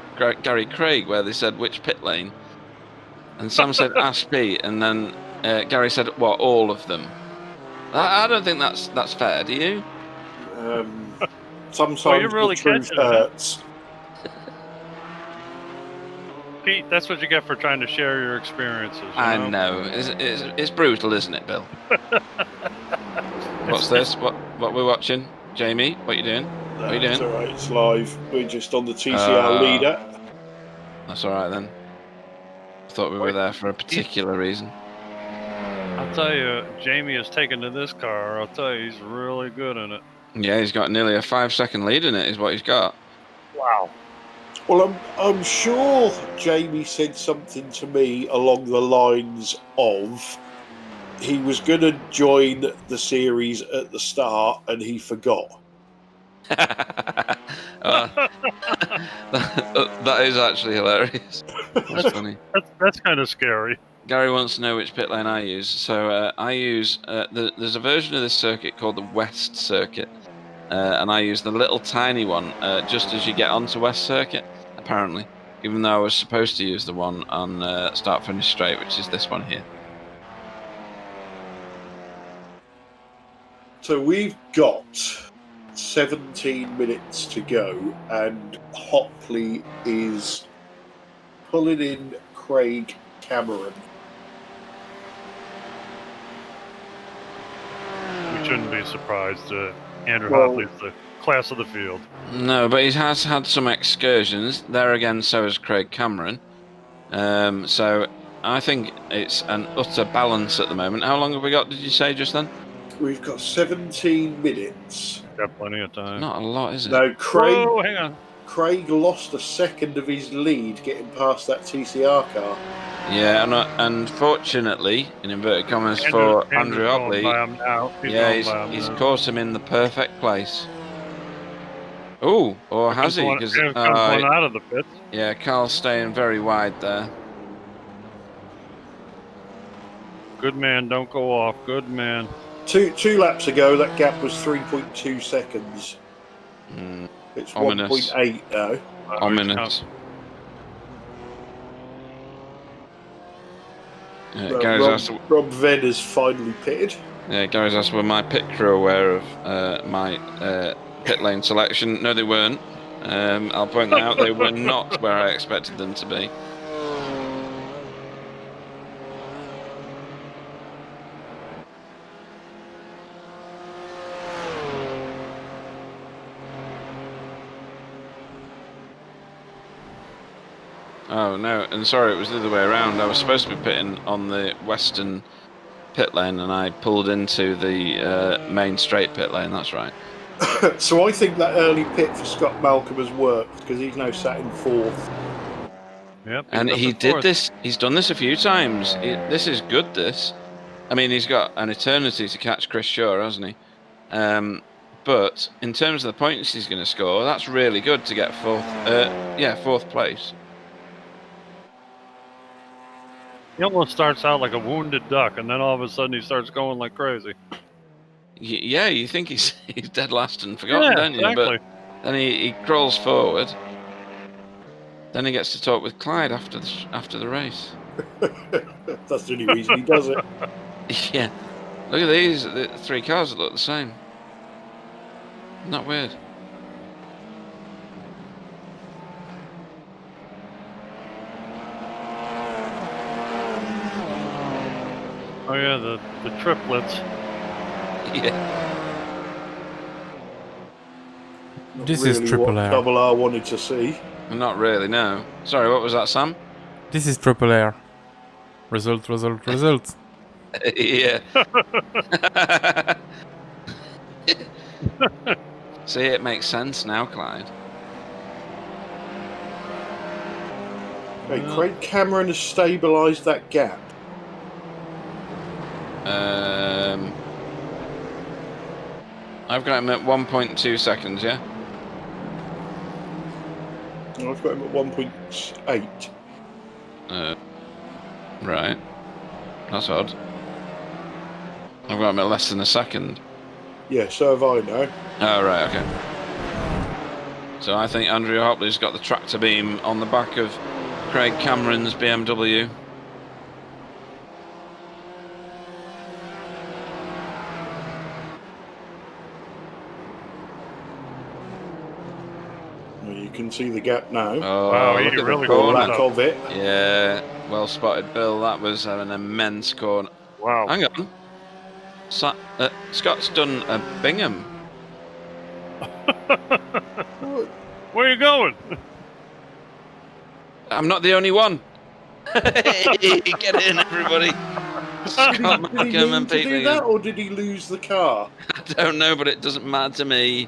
Gary Craig where they said which pit lane, and Sam said Ash P, and then Gary said, "What, all of them?" I don't think that's fair. Do you? Sometimes really the truth hurts. Pete, that's what you get for trying to share your experiences. I know. It's brutal, isn't it, Bill? What's this? What we're watching? Jamie, what are you doing? What are you doing? It's alright, it's live. We're just on the TCR leader. That's alright then. I thought we were there for a particular reason. I'll tell you, Jamie has taken to this car. I'll tell you, he's really good in it. Yeah, he's got nearly a 5-second lead in it, is what he's got. Wow. Well, I'm sure Jamie said something to me along the lines of he was going to join the series at the start and he forgot. That is actually hilarious. That's funny. That's kind of scary. Gary wants to know which pit lane I use. So I use there's a version of this circuit called the West Circuit, and I use the little tiny one just as you get onto West Circuit. Apparently, even though I was supposed to use the one on Start Finish Straight, which is this one here. So we've got 17 minutes to go, and Hopley is pulling in Craig Cameron. We shouldn't be surprised. Andrew Hopley's the class of the field. No, but he has had some excursions. There again, so has Craig Cameron. So I think it's an utter balance at the moment. How long have we got, did you say just then? We've got 17 minutes. Got plenty of time. Not a lot, is it? No, Craig. Whoa, hang on. Craig lost a second of his lead getting past that TCR car. Yeah, and unfortunately, in inverted commas, for Andrew Hopley, he's caught him in the perfect place. Oh, or has he? Because one out of the pit. Yeah, Carl's staying very wide there. Good man, don't go off. Good man. Two laps ago, that gap was 3.2 seconds. It's Ominous. 1.8 now. Ominous. Yeah, Rob Venn has finally pitted. Yeah, Gary's asked, were my pit crew aware of my pit lane selection? No, they weren't. I'll point that out. They were not where I expected them to be. Oh no, and sorry, it was the other way around. I was supposed to be pitting on the western pit lane, and I pulled into the main straight pit lane. That's right. So I think that early pit for Scott Malcolm has worked because he's now sat in 4th. Yep. And he did this. He's done this a few times. This is good. This. I mean, he's got an eternity to catch Chris Shaw, hasn't he? But in terms of the points he's going to score, that's really good to get 4th. Yeah, 4th place. He almost starts out like a wounded duck, and then all of a sudden he starts going like crazy. Yeah, you think he's dead last and forgotten, don't you? Exactly. But then he crawls forward. Then he gets to talk with Clyde after the race. That's the only reason he does it. Yeah. Look at these, the 3 cars that look the same. Not weird. Oh yeah, the triplets. Yeah. This Really is Triple what R. Double R wanted to see. Not really, no. Sorry, what was that, Sam? This is Triple R. Result. Yeah. See, it makes sense now, Clyde. Hey, Craig Cameron has stabilised that gap. I've got him at 1.2 seconds, yeah? I've got him at 1.8. Right. That's odd. I've got him at less than a second. Yeah, so have I now. Oh, right, okay. So I think Andrea Hopley's got the tractor beam on the back of Craig Cameron's BMW. You can see the gap now. Oh, wow, look he at really the corner. Lack of it. Yeah, well spotted, Bill. That was an immense corner. Wow. Hang on. Scott's done a Bingham. Where are you going? I'm not the only one. Get in, everybody. Scott Did he Malcolm mean and to Pete do Bingham. that, or did he lose the car? I don't know, but it doesn't matter to me.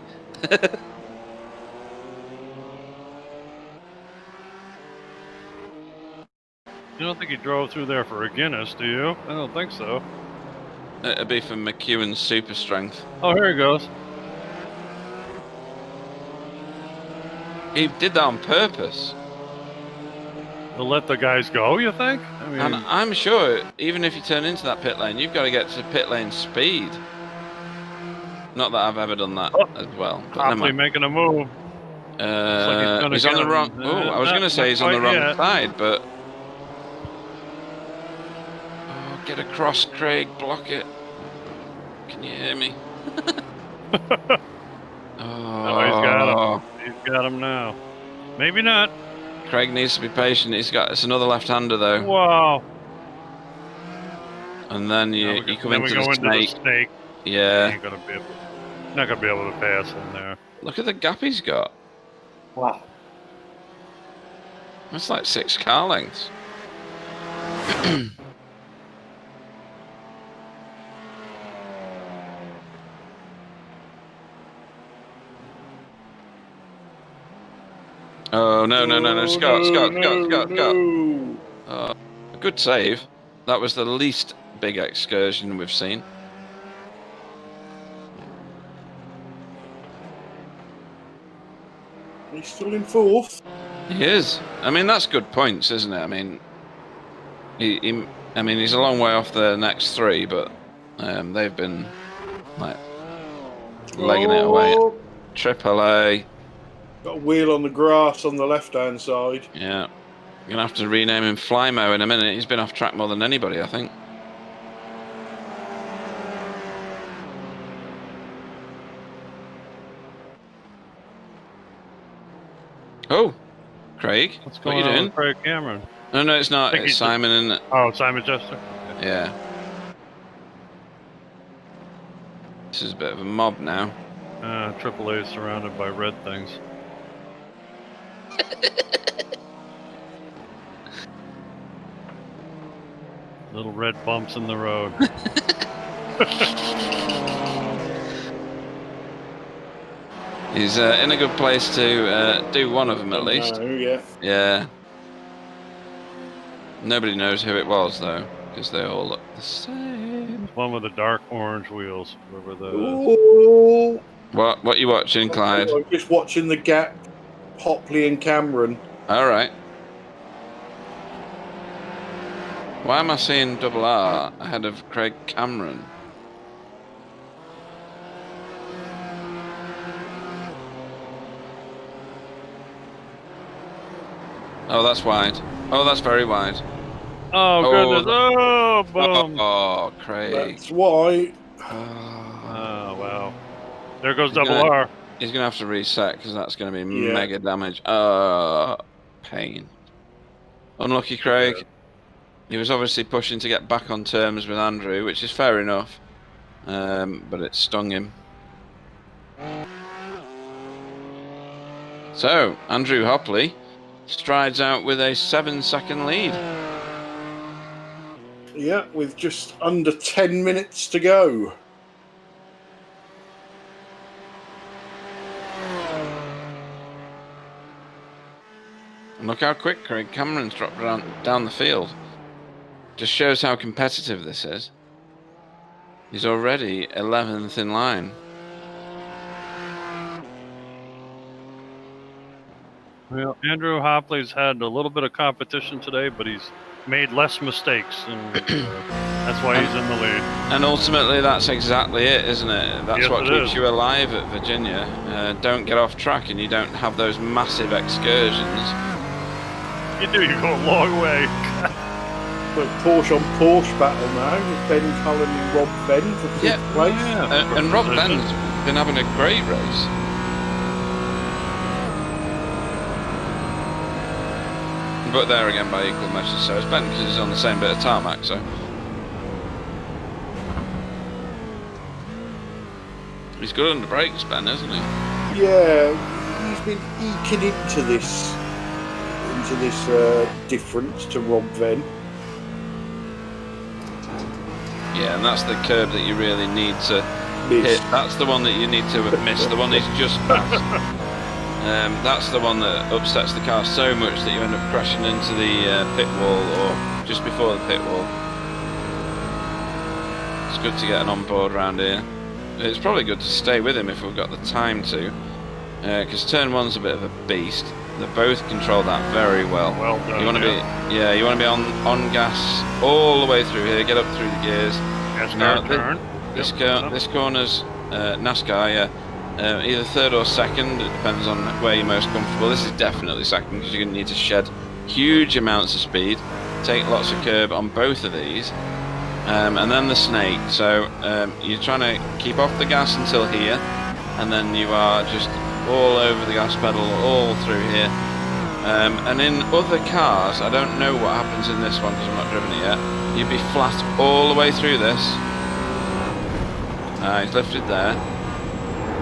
You don't think he drove through there for a Guinness, do you? I don't think so. It'd be for McEwen's super strength. Oh, here he goes. He did that on purpose. To let the guys go, you think? I mean, And I'm sure, even if you turn into that pit lane, you've got to get to pit lane speed. Not that I've ever done that as well. But never Hopley mind. making a move. Like He's on the wrong. Oh, I was going to say he's on the wrong side, but. Oh, get across, Craig. Block it. Can you hear me? Oh, he's got him. He's got him now. Maybe not. Craig needs to be patient. It's another left-hander though. Wow. And then you come into the snake. Yeah. Yeah. Ain't gonna be able, not gonna be able to pass in there. Look at the gap he's got. Wow. That's like 6 car lengths. Oh, no, Scott. Good save. That was the least big excursion we've seen. He's still in 4th. He is. I mean, that's good points, isn't it? I mean, he's a long way off the next 3, but they've been like legging it away. AAA. Got a wheel on the grass on the left-hand side. Yeah. I'm going to have to rename him Flymo in a minute. He's been off track more than anybody, I think. Oh, Craig. What's What going are you on doing? with Craig Cameron? No, it's not. It's Simon, isn't it? Oh, Simon Jester. Yeah. This is a bit of a mob now. AAA is surrounded by red things. Little red bumps in the road. He's in a good place to do one of them at least. Yeah. Yeah. Nobody knows who it was though, because they all look the same. One with the dark orange wheels. Whoever the. Ooh. What are you watching, Clyde? I'm just watching the gap, Hopley and Cameron. All right. Why am I seeing double R ahead of Craig Cameron? Oh, that's wide. Oh, that's very wide. Oh, goodness. Oh, boom. Oh, Craig. That's why. Oh, wow. There goes double R. He's going to have to reset because that's going to be Yeah. mega damage. Pain. Unlucky, Craig. He was obviously pushing to get back on terms with Andrew, which is fair enough. But it stung him. So, Andrew Hopley strides out with a 7-second lead. Yeah, with just under 10 minutes to go. And look how quick Craig Cameron's dropped down the field. Just shows how competitive this is. He's already 11th in line. Well, Andrew Hopley's had a little bit of competition today, but he's made less mistakes, and that's why he's in the lead. And ultimately, that's exactly it, isn't it? That's Yes, what it keeps is. you alive at Virginia. Don't get off track, and you don't have those massive excursions. You do, you go a long way. But Porsche on Porsche battle now with Ben Cullen and Rob Venn for fifth place. Yeah. And Rob Benn's been having a great race. But there again by equal measures, so it's Ben because he's on the same bit of tarmac, so. He's good under brakes, Ben, isn't he? Yeah, he's been eking into this difference to Rob Venn. Yeah, and that's the curb that you really need to Missed. hit. That's the one that you need to have missed, the one he's just passed. That's the one that upsets the car so much that you end up crashing into the pit wall or just before the pit wall. It's good to get an on-board round here. It's probably good to stay with him if we've got the time to, because turn one's a bit of a beast. They both control that very well. Well done. You want to be, you want to be on gas all the way through here. Get up through the gears. NASCAR turn. This corner's NASCAR, yeah. Either third or second, it depends on where you're most comfortable. This is definitely second because you're going to need to shed huge amounts of speed, take lots of curb on both of these, and then the snake. So you're trying to keep off the gas until here, and then you are just all over the gas pedal all through here. And in other cars, I don't know what happens in this one because I've not driven it yet, you'd be flat all the way through this. He's lifted there.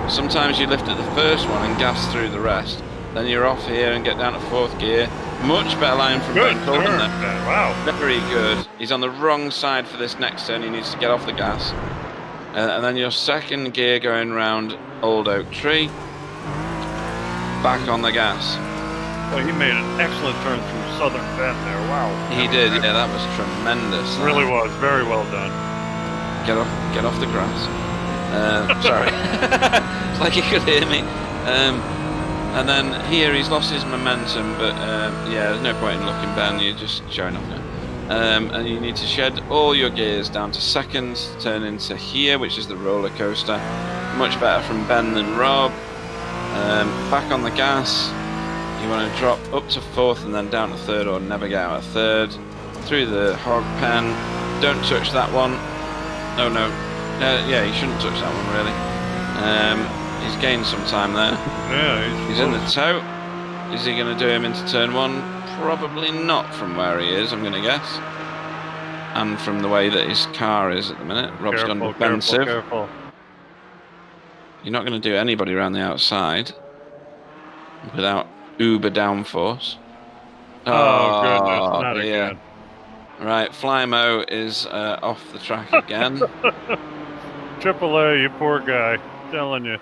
Sometimes you lift at the first one and gas through the rest. Then you're off here and get down to fourth gear. Much better line from Good Ben Cullen turn, there. Ben. Wow. Very good. He's on the wrong side for this next turn. He needs to get off the gas. And then your second gear going round Old Oak Tree. Back on the gas. Well, he made an excellent turn through Southern Bend there. Wow. He did. Yeah, that was tremendous. Really was. Very well done. Get off the grass. Sorry. It's like he could hear me. And then here he's lost his momentum, but yeah, there's no point in looking, Ben. You're just showing off now. And you need to shed all your gears down to second, turn into here, which is the roller coaster. Much better from Ben than Rob. Back on the gas. You want to drop up to 4th and then down to 3rd, or never get out of 3rd. Through the hog pen. Don't touch that one. Oh no. Yeah, you shouldn't touch that one really. He's gained some time there. Yeah, he's in the tow. Is he going to do him into turn 1? Probably not from where he is, I'm going to guess. And from the way that his car is at the minute. Rob's gone defensive. Careful. You're not going to do anybody around the outside without uber downforce. Oh goodness, not again. Right, Flymo is off the track again. AAA, you poor guy. I'm telling you.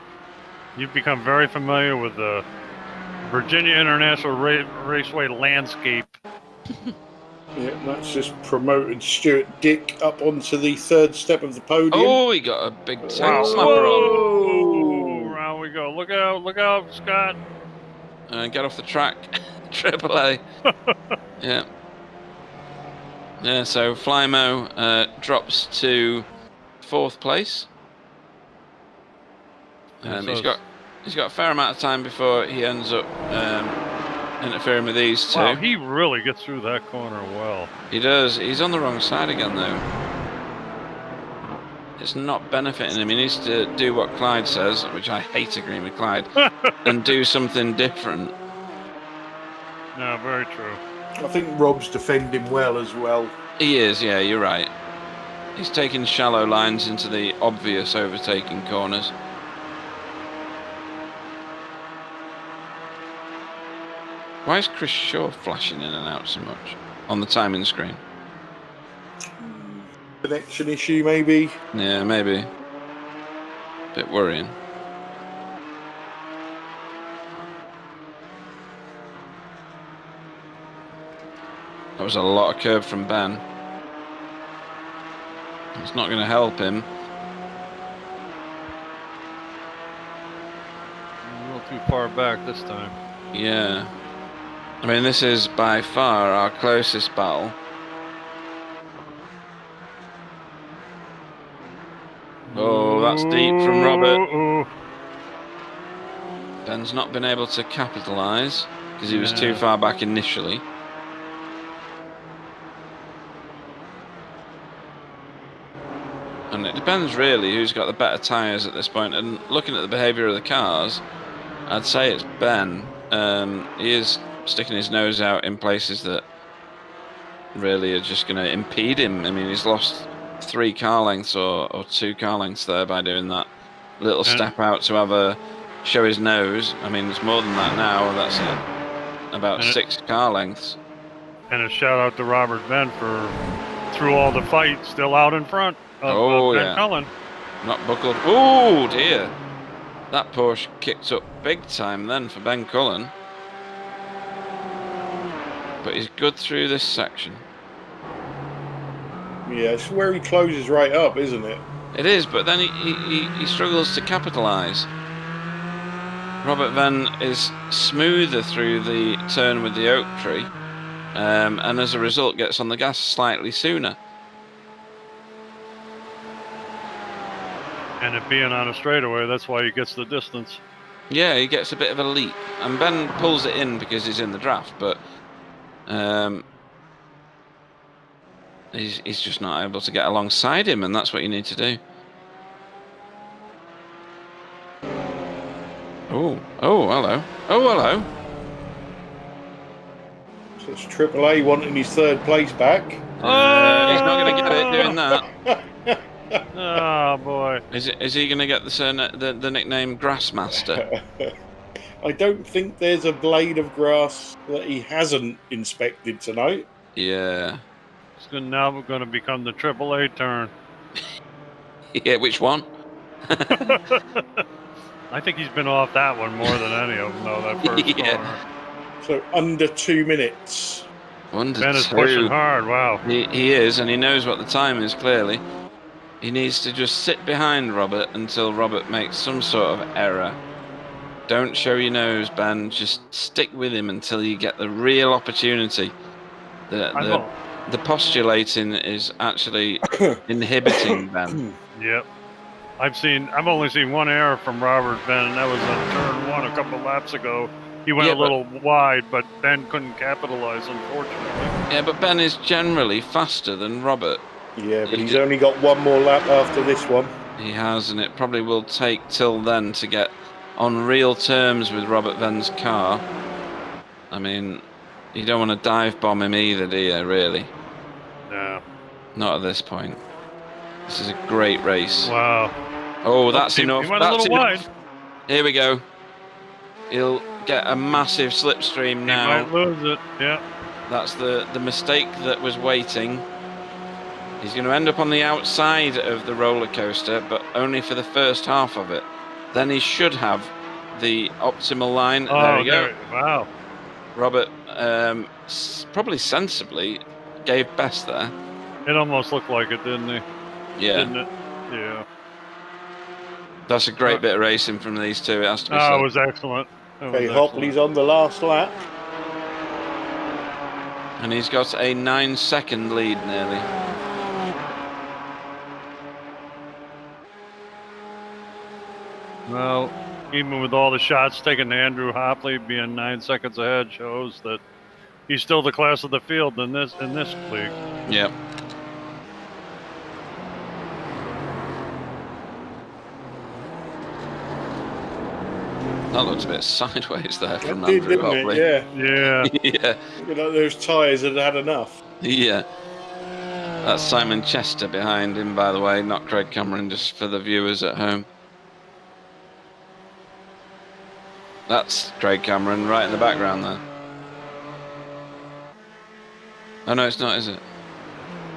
You've become very familiar with the Virginia International Raceway landscape. Yeah, that's just promoted Stuart Dick up onto the 3rd step of the podium. Oh, he got a big tank slapper on. Round we go. Look out, Scott. Get off the track. AAA. Yeah. Yeah, so Flymo drops to 4th place. He's got a fair amount of time before he ends up interfering with these two. Wow, he really gets through that corner well. He does. He's on the wrong side again, though. It's not benefiting him. He needs to do what Clyde says, which I hate agreeing with Clyde, and do something different. No, very true. I think Rob's defending well as well. He is, yeah, you're right. He's taking shallow lines into the obvious overtaking corners. Why is Chris Shaw flashing in and out so much on the timing screen? Connection issue, maybe? Yeah, maybe. Bit worrying. That was a lot of curve from Ben. It's not going to help him. A little too far back this time. Yeah. I mean, this is by far our closest battle. Oh, that's deep from Robert. Ben's not been able to capitalise because he was too far back initially. And it depends really who's got the better tyres at this point. And looking at the behaviour of the cars, I'd say it's Ben. He is sticking his nose out in places that really are just going to impede him. I mean, he's lost 3 car lengths or 2 car lengths there by doing that little step out to have a show his nose. I mean, it's more than that now. That's about 6 car lengths. And a shout out to Robert Ben for through all the fight, still out in front of Ben Cullen. Not buckled. Oh dear, that Porsche kicked up big time then for Ben Cullen. But he's good through this section. Yeah, it's where he closes right up, isn't it? It is, but then he struggles to capitalise. Robert Venn is smoother through the turn with the oak tree, and as a result gets on the gas slightly sooner. And it being on a straightaway, that's why he gets the distance. Yeah, he gets a bit of a leap, and Ben pulls it in because he's in the draft, but he's just not able to get alongside him, and that's what you need to do. Oh, hello. Oh, hello. So it's AAA wanting his 3rd place back. He's not going to get it doing that. Oh, boy. Is he going to get the nickname Grassmaster? I don't think there's a blade of grass that he hasn't inspected tonight. Yeah. It's now going to become the AAA turn. Yeah, which one? I think he's been off that one more than any of them, though, that first corner. So under 2 minutes. Ben is pushing hard, wow. He is, and he knows what the time is, clearly. He needs to just sit behind Robert until Robert makes some sort of error. Don't show your nose, Ben. Just stick with him until you get the real opportunity. The postulating is actually inhibiting Ben. Yep. I've only seen one error from Robert Ben, and that was on turn 1 down a couple of laps ago. He went a little wide, but Ben couldn't capitalize, unfortunately. Yeah, but Ben is generally faster than Robert. Yeah, but he's only got one more lap after this one. He has, and it probably will take till then to get on real terms with Robert Ven's car. I mean, you don't want to dive bomb him either, do you, really? No. Not at this point. This is a great race. Wow. Oh, that's enough. He went a little wide. Here we go. He'll get a massive slipstream now. He might lose it, yeah. That's the mistake that was waiting. He's going to end up on the outside of the roller coaster, but only for the first half of it. Then he should have the optimal line. Oh, there you go. Wow. Robert probably sensibly gave best there. It almost looked like it, didn't he? Yeah. Didn't it? Yeah. That's a great bit of racing from these two, it has to be said. Oh, it was excellent. Okay, Hopley's on the last lap. And he's got a 9-second lead nearly. Well, even with all the shots taken to Andrew Hopley, being 9 seconds ahead shows that he's still the class of the field in this league. Yep. That looked a bit sideways there from Andrew Hopley. Yeah. Yeah. Yeah. You know, those tyres had had enough. Yeah. That's Simon Chester behind him, by the way, not Craig Cameron, just for the viewers at home. That's Craig Cameron right in the background there. Oh, no, it's not, is it?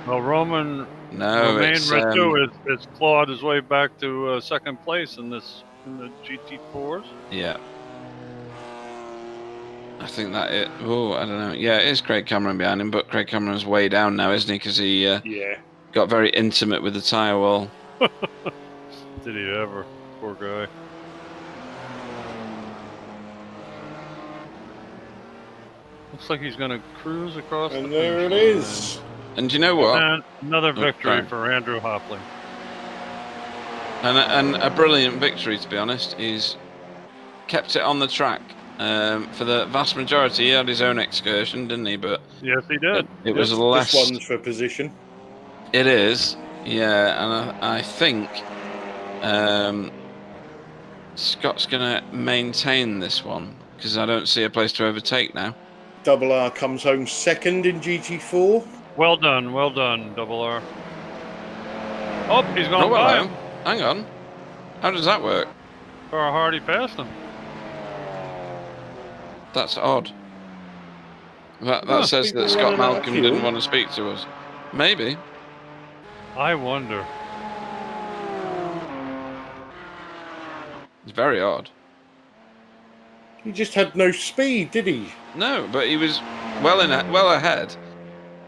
Well, Romain Ratu has clawed his way back to second place in the GT4s. Yeah. I think that it. Oh, I don't know. Yeah, it is Craig Cameron behind him, but Craig Cameron's way down now, isn't he? Because he got very intimate with the tyre wall. Did he ever? Poor guy. Looks like he's going to cruise across and the there it finish line. is. And you know what? And another victory for Andrew Hopley. And a brilliant victory, to be honest. He's kept it on the track. For the vast majority, he had his own excursion, didn't he? But yes, he did. It was less. This one's for position. It is, yeah, and I think Scott's going to maintain this one because I don't see a place to overtake now. Double R comes home second in GT4. Well done, Double R. Oh, he's going by him. Hang on. How does that work? Carl Hardy passed him. That's odd. That says that Scott Malcolm didn't want to speak to us. Maybe. I wonder. It's very odd. He just had no speed, did he? No, but he was well ahead,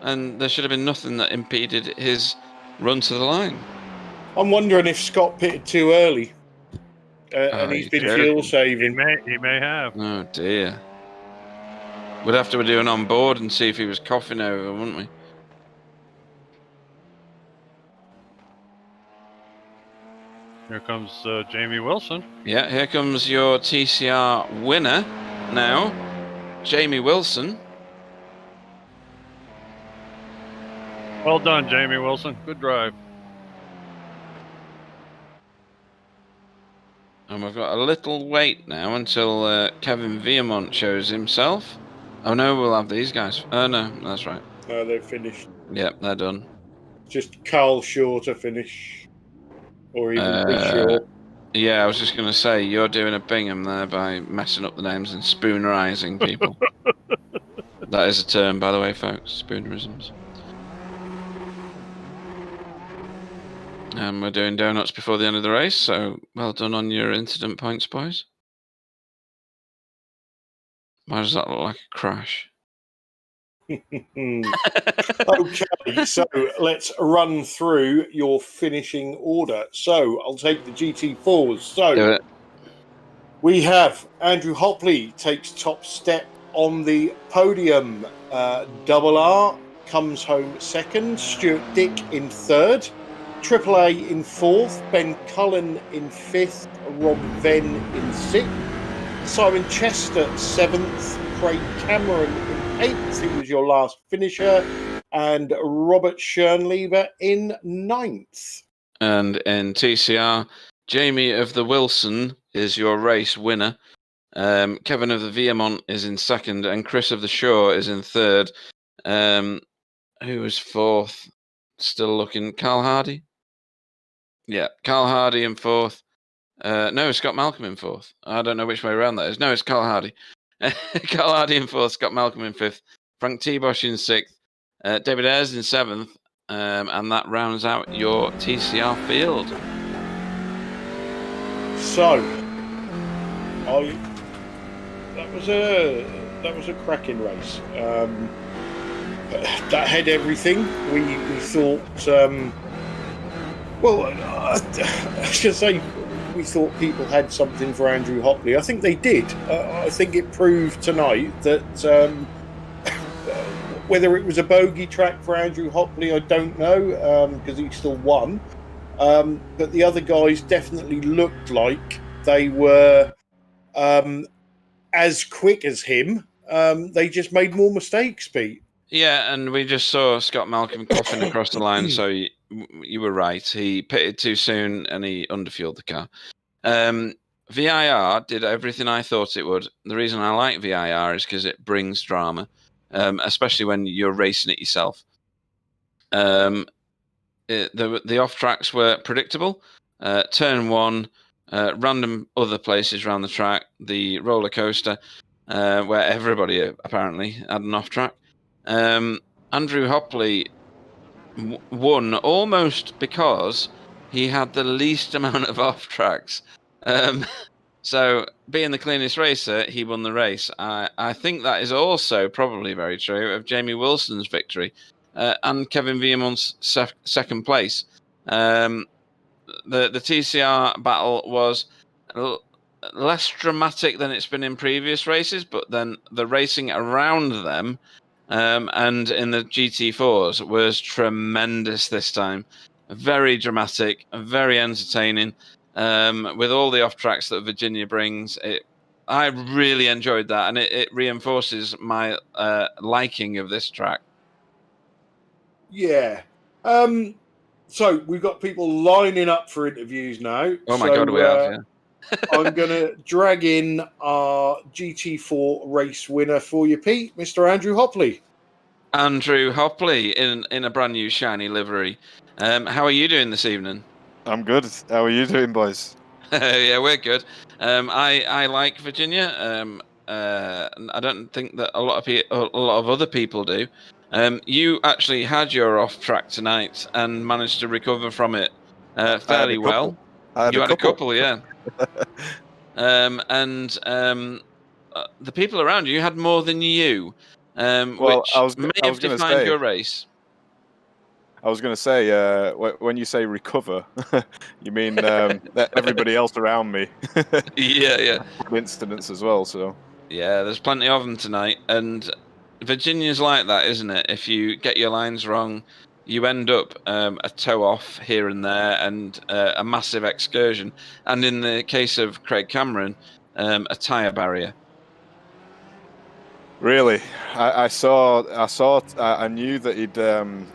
and there should have been nothing that impeded his run to the line. I'm wondering if Scott pitted too early, and he's been fuel saving. He may have. Oh dear. We'd have to do an on board and see if he was coughing over, wouldn't we? Here comes Jamie Wilson. Yeah, here comes your TCR winner now, Jamie Wilson. Well done, Jamie Wilson. Good drive. And we've got a little wait now until Kevin Viamont shows himself. Oh no, we'll have these guys. Oh no, that's right. No, they've finished. Yep, they're done. Just Carl Shaw to finish. Or even Shaw. Yeah, I was just going to say, you're doing a Bingham there by messing up the names and spoonerising people. That is a term, by the way, folks. Spoonerisms. And we're doing donuts before the end of the race, so well done on your incident points, boys. Why does that look like a crash? Okay, so let's run through your finishing order. So I'll take the GT4s. So we have Andrew Hopley takes top step on the podium. Double R comes home second. Stuart Dick in third. Triple A in fourth. Ben Cullen in fifth. Rob Venn in sixth. Simon Chester 7th, Craig Cameron in 8th, who was your last finisher, and Robert Schoenleber in 9th. And in TCR, Jamie of the Wilson is your race winner. Kevin of the Viamont is in 2nd, and Chris of the Shore is in 3rd. Who was 4th? Still looking. Carl Hardy? Yeah, Carl Hardy in 4th. No, Scott Malcolm in 4th. I don't know which way around that is. No, it's Carl Hardy. Carl Hardy in 4th, Scott Malcolm in 5th, Frank T-Bosch in 6th, David Ayres in 7th, and that rounds out your TCR field. So, that was a cracking race. That had everything. We thought. I should say, we thought people had something for Andrew Hopley. I think they did. I think it proved tonight that whether it was a bogey track for Andrew Hopley, I don't know, because he still won. But the other guys definitely looked like they were as quick as him. They just made more mistakes, Pete. Yeah, and we just saw Scott Malcolm coughing across the line, so you were right. He pitted too soon and he underfueled the car. VIR did everything I thought it would. The reason I like VIR is because it brings drama, especially when you're racing it yourself. The off tracks were predictable. Turn 1, random other places around the track, the roller coaster, where everybody apparently had an off track. Andrew Hopley won almost because he had the least amount of off tracks. So, being the cleanest racer, he won the race. I think that is also probably very true of Jamie Wilson's victory and Kevin Viamont's second place. The TCR battle was less dramatic than it's been in previous races, but then the racing around them and in the GT4s was tremendous this time. Very dramatic, very entertaining. With all the off tracks that Virginia brings, I really enjoyed that, and it reinforces my liking of this track. Yeah. So we've got people lining up for interviews now. Oh my God, we have, yeah. I'm going to drag in our GT4 race winner for you, Pete, Mr. Andrew Hopley. Andrew Hopley in a brand new shiny livery. How are you doing this evening? I'm good. How are you doing, boys? Yeah, we're good. I like Virginia. I don't think that a lot of other people do. You actually had your off track tonight and managed to recover from it fairly well. You had a couple, yeah. The people around you had more than you, which may have defined your race. I was going to say, when you say recover, you mean everybody else around me. Yeah. Incidents as well, so. Yeah, there's plenty of them tonight, and Virginia's like that, isn't it? If you get your lines wrong, you end up a toe off here and there, and a massive excursion. And in the case of Craig Cameron, a tyre barrier. Really, I knew that he'd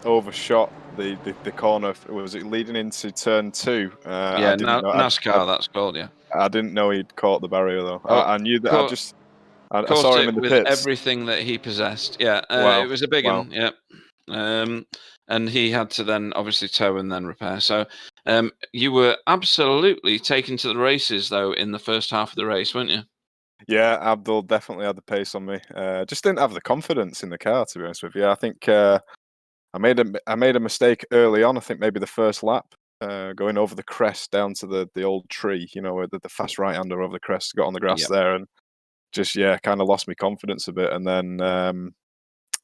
overshot the corner. Was it leading into turn 2? Yeah, NASCAR, that's called. Yeah. I didn't know he'd caught the barrier though. I knew that. I saw him in the with pits. Everything that he possessed. Yeah, wow. It was a big wow. one. Yeah, and he had to then obviously tow and then repair. So, you were absolutely taken to the races though in the first half of the race, weren't you? Yeah, Abdul definitely had the pace on me. Just didn't have the confidence in the car, to be honest with you. I think I made a mistake early on. I think maybe the first lap, going over the crest down to the old tree, where the fast right-hander over the crest, got on the grass there, and just kind of lost my confidence a bit. And then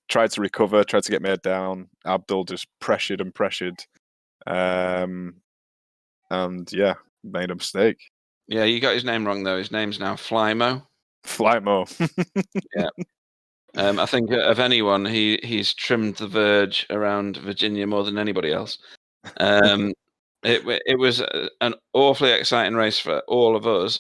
tried to recover, tried to get my head down. Abdul just pressured, and made a mistake. Yeah, you got his name wrong though. His name's now Flymo. Flymo. Yeah. I think of anyone, he's trimmed the verge around Virginia more than anybody else. It was an awfully exciting race for all of us.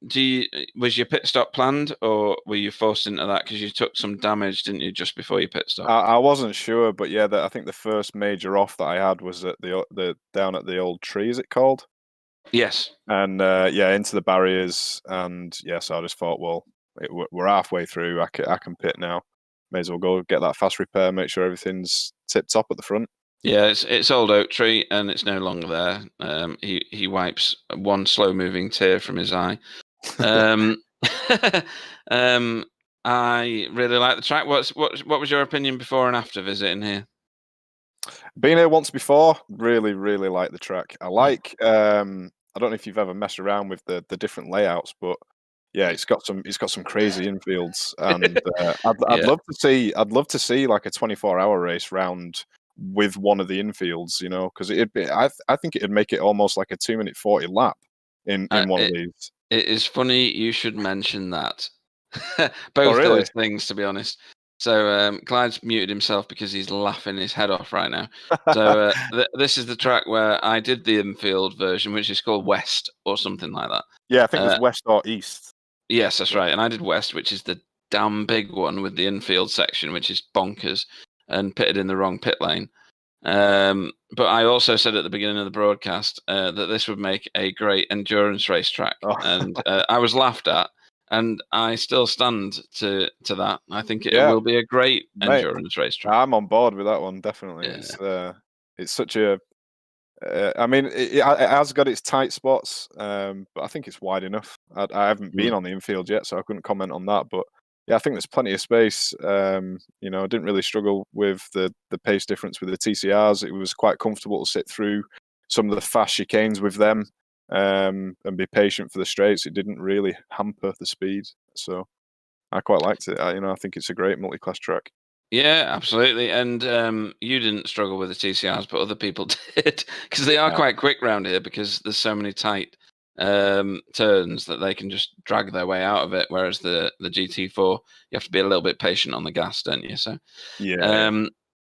was your pit stop planned, or were you forced into that because you took some damage, didn't you, just before your pit stop? I wasn't sure, but yeah, I think the first major off that I had was at the down at the old tree. Is it called? Yes. And yeah, into the barriers, and yeah, so I just thought, well, we're halfway through. I can pit now. May as well go get that fast repair, make sure everything's tip top at the front. Yeah, it's old oak tree, and it's no longer there. He wipes one slow moving tear from his eye. I really like the track. What was your opinion before and after visiting here? Been here once before. Really like the track. I like. I don't know if you've ever messed around with the different layouts, but yeah, it's got some crazy infields, and I'd love to see like a 24-hour race round with one of the infields, you know, because I think it'd make it almost like a 2-minute 40 lap in one of these. It is funny you should mention that. Both those things, to be honest. So Clyde's muted himself because he's laughing his head off right now. So this is the track where I did the infield version, which is called West or something like that. Yeah, I think it was West or East. Yes, that's right. And I did West, which is the damn big one with the infield section, which is bonkers, and pitted in the wrong pit lane. But I also said at the beginning of the broadcast that this would make a great endurance race track, and I was laughed at. And I still stand to that. I think it will be a great endurance race track. I'm on board with that one, definitely. Yeah. It's such a. I mean, it has got its tight spots, but I think it's wide enough. I haven't been on the infield yet, so I couldn't comment on that. But yeah, I think there's plenty of space. You know, I didn't really struggle with the pace difference with the TCRs. It was quite comfortable to sit through some of the fast chicanes with them. And be patient for the straights. It didn't really hamper the speed, so I quite liked it. I think it's a great multi-class track. Yeah, absolutely. And you didn't struggle with the TCRs, but other people did, because they are quite quick round here because there's so many tight turns that they can just drag their way out of it. Whereas the GT4, you have to be a little bit patient on the gas, don't you? So yeah.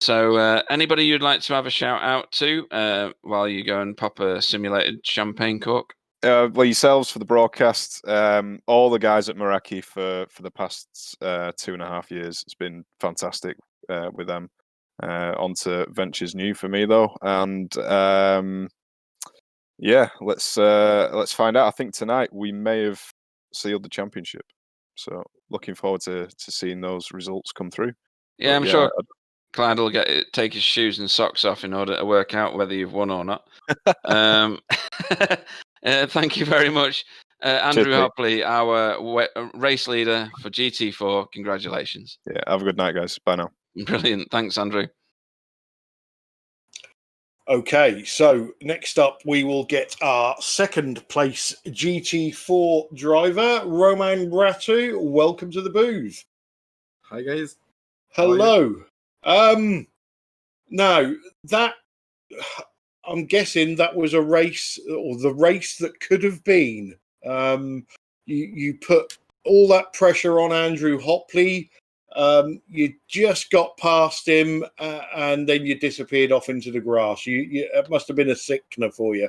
So anybody you'd like to have a shout out to while you go and pop a simulated champagne cork? Well, yourselves for the broadcast, all the guys at Meraki for the past 2.5 years. It's been fantastic with them. On to ventures new for me though, and yeah, let's find out. I think tonight we may have sealed the championship, so looking forward to seeing those results come through. Yeah, I'm sure Clyde will take his shoes and socks off in order to work out whether you've won or not. Thank you very much, Andrew Hopley, our race leader for GT4. Congratulations. Yeah, have a good night, guys. Bye now. Brilliant. Thanks, Andrew. Okay, so next up we will get our second place GT4 driver, Roman Bratu. Welcome to the booth. Hi, guys. Hello. Now, that, I'm guessing that was a race, or the race that could have been. You put all that pressure on Andrew Hopley. You just got past him, and then you disappeared off into the grass. It must have been a sickener for you.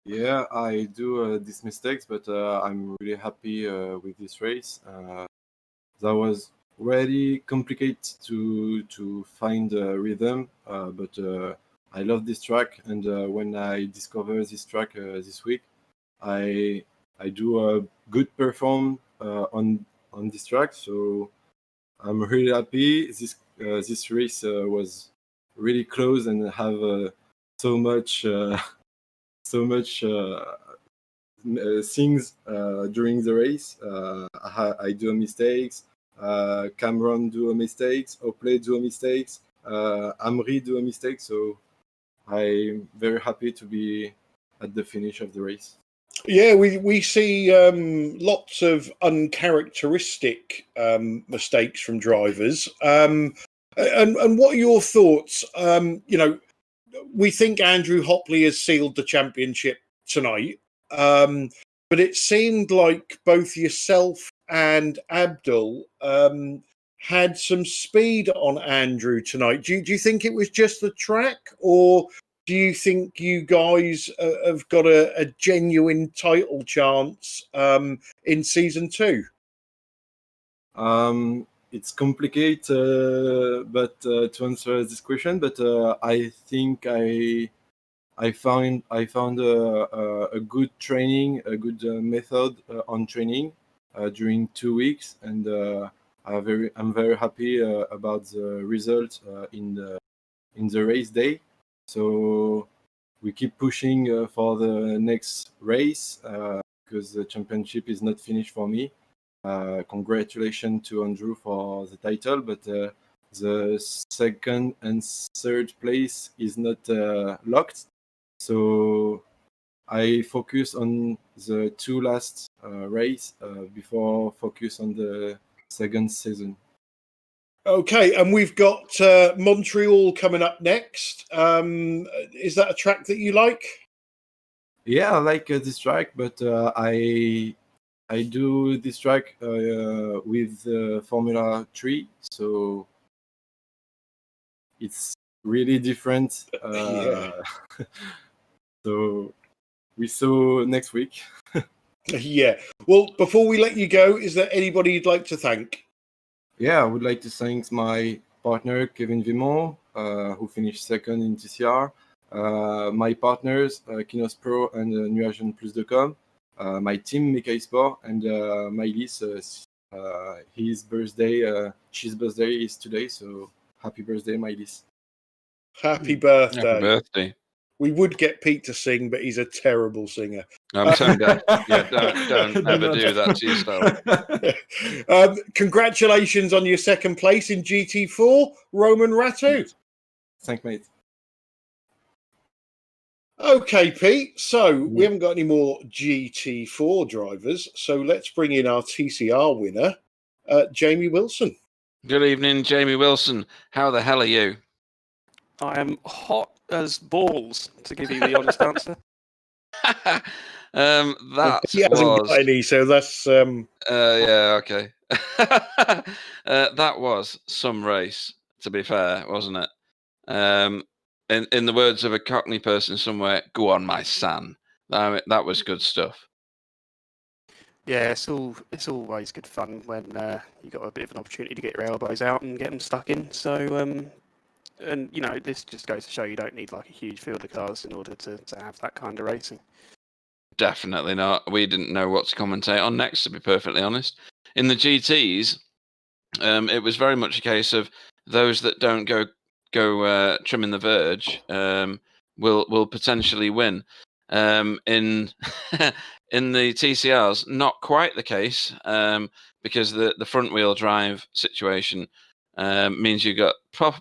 Yeah, I do these mistakes, but I'm really happy with this race. That was really complicated to find a rhythm, but I love this track, and when I discovered this track this week, I do a good perform on this track, so I'm really happy. This race was really close and have so much things during the race. I do mistakes. Cameron do a mistakes. Opley do a mistakes. Amri do a mistake. So I'm very happy to be at the finish of the race. Yeah, we see lots of uncharacteristic mistakes from drivers. And what are your thoughts? We think Andrew Hopley has sealed the championship tonight, but it seemed like both yourself and Abdul had some speed on Andrew tonight. Do you think it was just the track, or do you think you guys have got a genuine title chance in season 2? It's complicated, but to answer this question, but I think I found a good training, a good method on training during 2 weeks, and I'm very happy about the result in the race day. So we keep pushing for the next race because the championship is not finished for me. Congratulations to Andrew for the title, but the second and third place is not locked. So I focus on the 2 last race before focus on the second season. Okay, and we've got Montreal coming up next. Is that a track that you like? Yeah, I like this track, but I do this track with Formula 3, so it's really different. Yeah. So we saw next week. Yeah. Well, before we let you go, is there anybody you'd like to thank? Yeah, I would like to thank my partner, Kevin Vimont, who finished second in TCR. My partners, Kinos Pro and NuagenPlus.com. My team, Mika Sport, and Mylis. She's birthday is today, so happy birthday, Mylis. Happy birthday. Happy birthday. We would get Pete to sing, but he's a terrible singer. I'm tone deaf. Yeah, don't ever do that to yourself. Congratulations on your second place in GT4, Roman Ratu. Thanks, mate. Okay, Pete. So we haven't got any more GT4 drivers. So let's bring in our TCR winner, Jamie Wilson. Good evening, Jamie Wilson. How the hell are you? I am hot as balls, to give you the honest answer. He hasn't got any, so that's yeah, okay. That was some race, to be fair, wasn't it? In the words of a Cockney person somewhere, go on, my son. That was good stuff. Yeah, it's always good fun when you got a bit of an opportunity to get your elbows out and get them stuck in. So, and you know, this just goes to show you don't need like a huge field of cars in order to have that kind of racing. Definitely not. We didn't know what to commentate on next, to be perfectly honest. In the GTs, it was very much a case of those that don't go trimming the verge will potentially win. In in the TCRs, not quite the case, because the front wheel drive situation means you got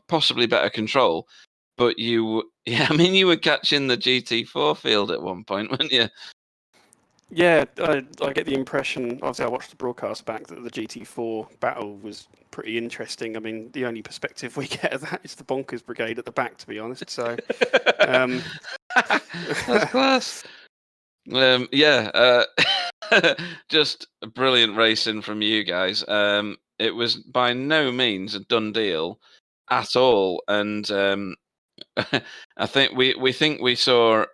possibly better control. But you were catching the GT4 field at one point, weren't you? Yeah, I get the impression, obviously I watched the broadcast back, that the GT4 battle was pretty interesting. I mean, the only perspective we get of that is the Bonkers Brigade at the back, to be honest. So, that's class. Just brilliant racing from you guys. It was by no means a done deal at all, and I think we saw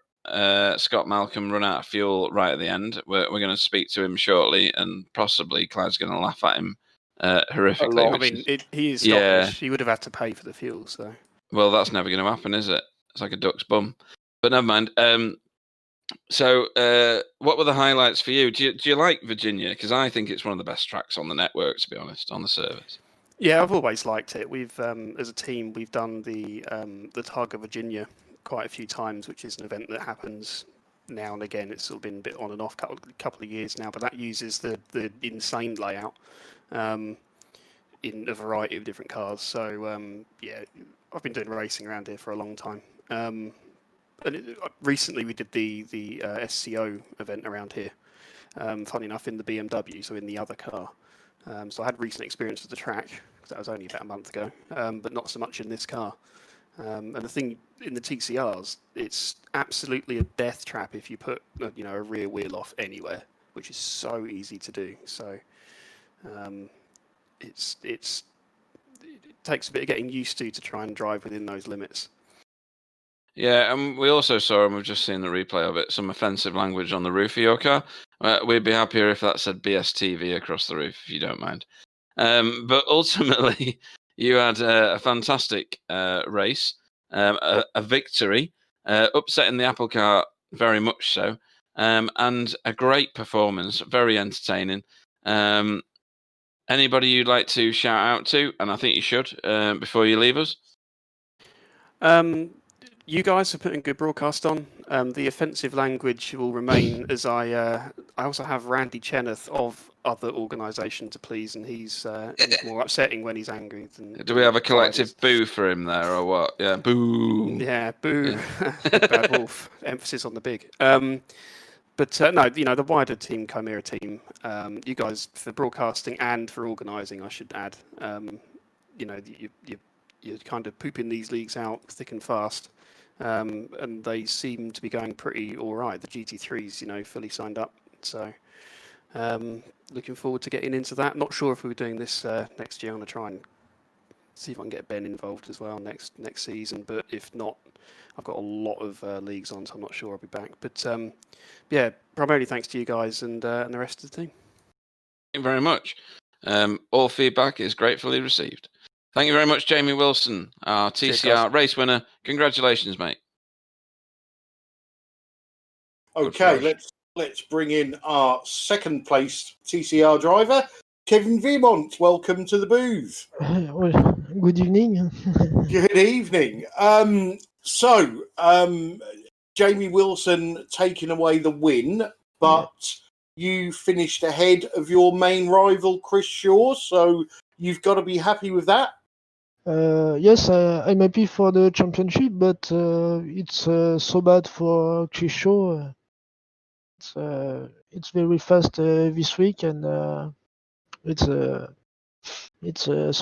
Scott Malcolm run out of fuel right at the end. We're going to speak to him shortly, and possibly Clyde's going to laugh at him horrifically. I mean, he is Scottish. Yeah. He would have had to pay for the fuel, so. Well, that's never going to happen, is it? It's like a duck's bum. But never mind. So, what were the highlights for you? Do you like Virginia? Because I think it's one of the best tracks on the network, to be honest, on the service. Yeah, I've always liked it. We've, as a team, we've done the Targa Virginia quite a few times, which is an event that happens now and again. It's sort of been a bit on and off couple of years now, but that uses the insane layout in a variety of different cars. So yeah, I've been doing racing around here for a long time. And recently we did the SCO event around here. Funny enough, in the BMW, so in the other car. So I had recent experience with the track, because that was only about a month ago, but not so much in this car. And the thing in the TCRs, it's absolutely a death trap if you put a rear wheel off anywhere, which is so easy to do. So it takes a bit of getting used to try and drive within those limits. Yeah, and we also saw, and we've just seen the replay of it, some offensive language on the roof of your car. We'd be happier if that said BSTV across the roof, if you don't mind. But ultimately, you had a fantastic race, a victory, upsetting the apple cart very much so, and a great performance, very entertaining. Anybody you'd like to shout out to, and I think you should, before you leave us? You guys are putting good broadcast on. The offensive language will remain, as I also have Randy Cheneth of other organisation to please, and he's more upsetting when he's angry. Do we have a collective boo for him there, or what? Yeah, boo. Yeah, boo. Yeah. Bad wolf. Emphasis on the big. But no, the wider team, Chimera team, you guys for broadcasting and for organising, I should add. You're kind of pooping these leagues out thick and fast. And they seem to be going pretty all right. The GT3's, fully signed up. So looking forward to getting into that. Not sure if we're doing this next year. I'm going to try and see if I can get Ben involved as well next season. But if not, I've got a lot of leagues on, so I'm not sure I'll be back. But yeah, primarily thanks to you guys and the rest of the team. Thank you very much. All feedback is gratefully received. Thank you very much, Jamie Wilson, our TCR race winner. Congratulations, mate. Okay, let's bring in our second place TCR driver, Kevin Vermont. Welcome to the booth. Well, good evening. Good evening. Jamie Wilson taking away the win, but you finished ahead of your main rival, Chris Shaw, so you've got to be happy with that. Yes, I'm happy for the championship, but it's so bad for Chris Shaw. It's very fast this week, and it's so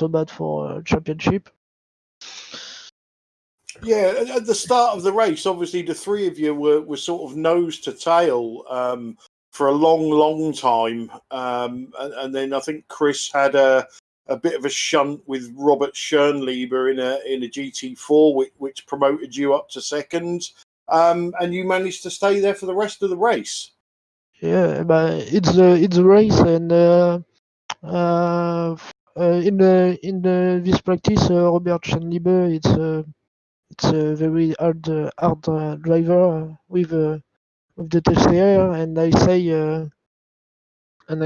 bad for championship. Yeah, at the start of the race, obviously the three of you were sort of nose to tail for a long time, and then I think Chris had a bit of a shunt with Robert Schernlieber in a GT4, which promoted you up to second, and you managed to stay there for the rest of the race. Yeah, but it's a race, and in this practice, Robert Schernlieber, it's a very hard driver with the TCR, and I say I'm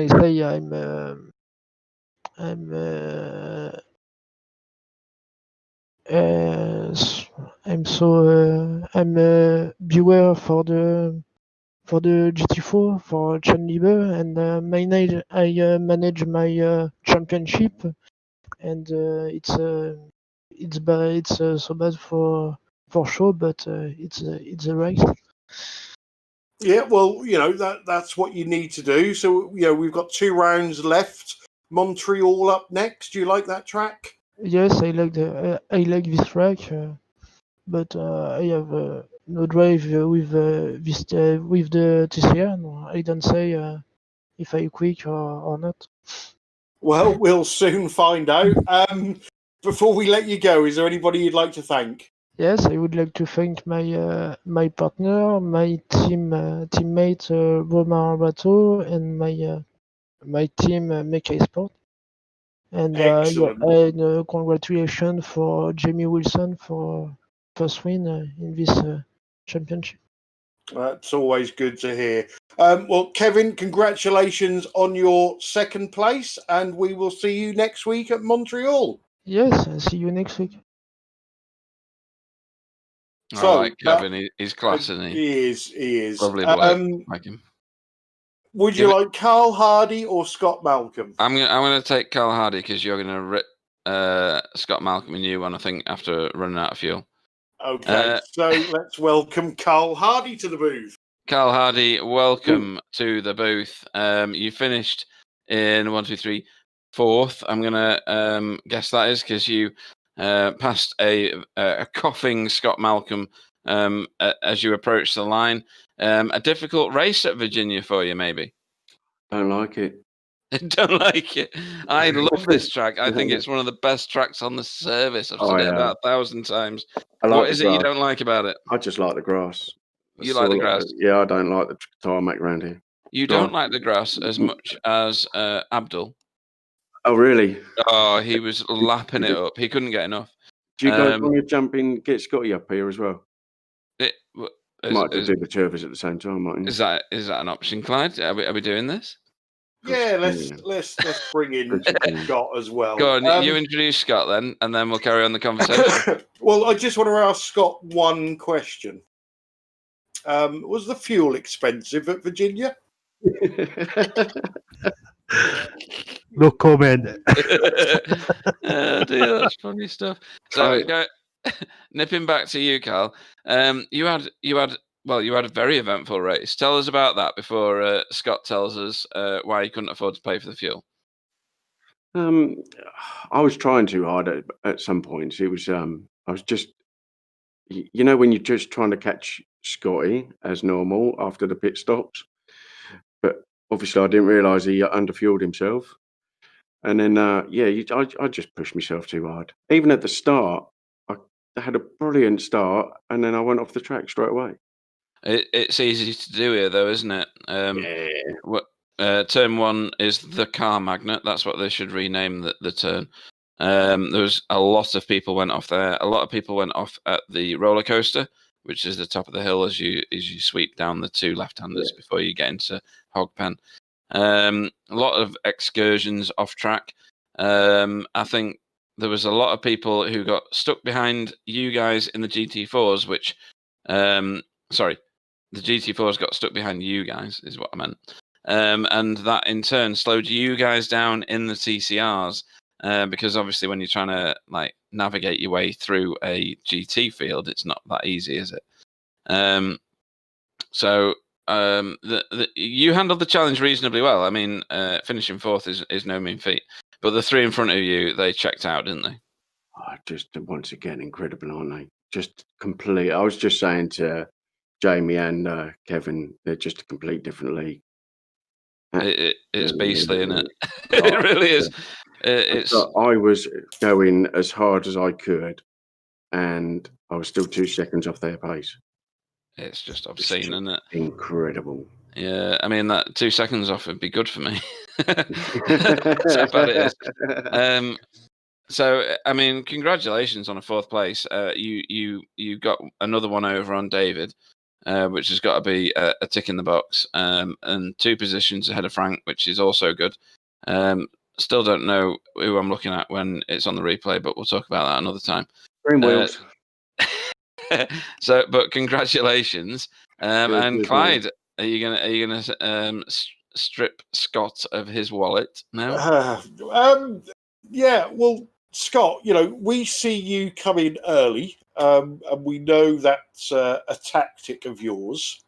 viewer for the GT4 for Schernlieber, and I manage my championship, and it's so bad for sure, but it's a race. Yeah, well, that's what you need to do. So, we've got 2 rounds left. Montreal up next. Do you like that track? Yes, I like this track, but I have no drive with the TCR. No, I don't say if I quick or not. Well, we'll soon find out. Before we let you go, is there anybody you'd like to thank? Yes, I would like to thank my partner, my teammate Romain Rabato, and my team Mecha Sport. And congratulations for Jamie Wilson for first win in this championship. That's always good to hear. Well, Kevin, congratulations on your second place, and we will see you next week at Montreal. Yes, I'll see you next week. I like Kevin. He's class, isn't he? He is. Lovely bloke. Like him. Would you like Carl Hardy or Scott Malcolm? I'm gonna take Carl Hardy because you're gonna rip Scott Malcolm a new one, I think, after running out of fuel. Okay, so let's welcome Carl Hardy to the booth. Carl Hardy, welcome to the booth. You finished in 1, 2, 3, 4th. I'm gonna guess that is because you passed a coughing Scott Malcolm as you approached the line. A difficult race at Virginia for you, maybe. Don't like it. Don't like it. I love this track. I think it's one of the best tracks on the service. I've said it about 1,000 times. What is it you don't like about it? I just like the grass. You like the grass? Yeah, I don't like the tarmac around here. You don't like the grass as much as Abdul. Oh, really? Oh, he was lapping it up. He couldn't get enough. Do you guys want to jump in, get Scotty up here as well? Might have to do the two of us at the same time, mightn't you? Is that an option, Clyde? Are we doing this? Yeah, let's bring in Scott as well. Go on, you introduce Scott then, and then we'll carry on the conversation. Well, I just want to ask Scott one question. Was the fuel expensive at Virginia? No comment. Oh dear, that's funny stuff. So, nipping back to you, Carl. You had a very eventful race. Tell us about that before Scott tells us why you couldn't afford to pay for the fuel. I was trying too hard at some points. It was I was just, when you're just trying to catch Scotty as normal after the pit stops, but obviously I didn't realise he underfueled himself, and then I just pushed myself too hard. Even at the start, I had a brilliant start, and then I went off the track straight away. It's easy to do here, though, isn't it? Turn 1 is the car magnet. That's what they should rename the turn. There was a lot of people went off there. A lot of people went off at the roller coaster, which is the top of the hill as you sweep down the two left-handers before you get into Hogpen. A lot of excursions off track. I think there was a lot of people who got stuck behind you guys in the GT4s, which the GT4s got stuck behind you guys, is what I meant. And that in turn slowed you guys down in the TCRs, because obviously when you're trying to navigate your way through a GT field, it's not that easy, is it? You handled the challenge reasonably well. I mean, finishing fourth is no mean feat. But the three in front of you, they checked out, didn't they? Just once again, incredible, aren't they? Just complete. I was just saying to Jamie and Kevin, they're just a complete different league. It's beastly, isn't it? It really is. I was going as hard as I could, and I was still 2 seconds off their pace. It's just obscene, isn't it? Incredible. Yeah, I mean, that 2 seconds off would be good for me. That's how bad it is. So, I mean, congratulations on a fourth place. You got another one over on David, which has got to be a tick in the box, and 2 positions ahead of Frank, which is also good. Still don't know who I'm looking at when it's on the replay, but we'll talk about that another time. Green wheels. But congratulations, and Clyde, are you gonna strip Scott of his wallet now? Yeah, well, Scott, we see you come in early, and we know that's a tactic of yours.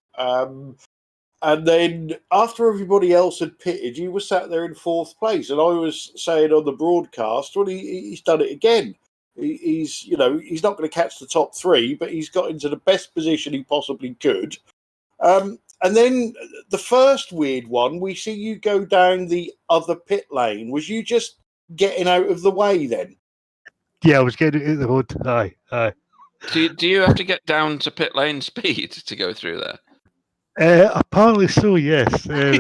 And then after everybody else had pitted, you were sat there in fourth place, and I was saying on the broadcast, well, he's done it again. He's not going to catch the top 3, but he's got into the best position he possibly could. And then the first weird one, we see you go down the other pit lane. Was you just getting out of the way then? Yeah, I was getting out of the road. Aye. Do you have to get down to pit lane speed to go through there? Apparently so, yes. I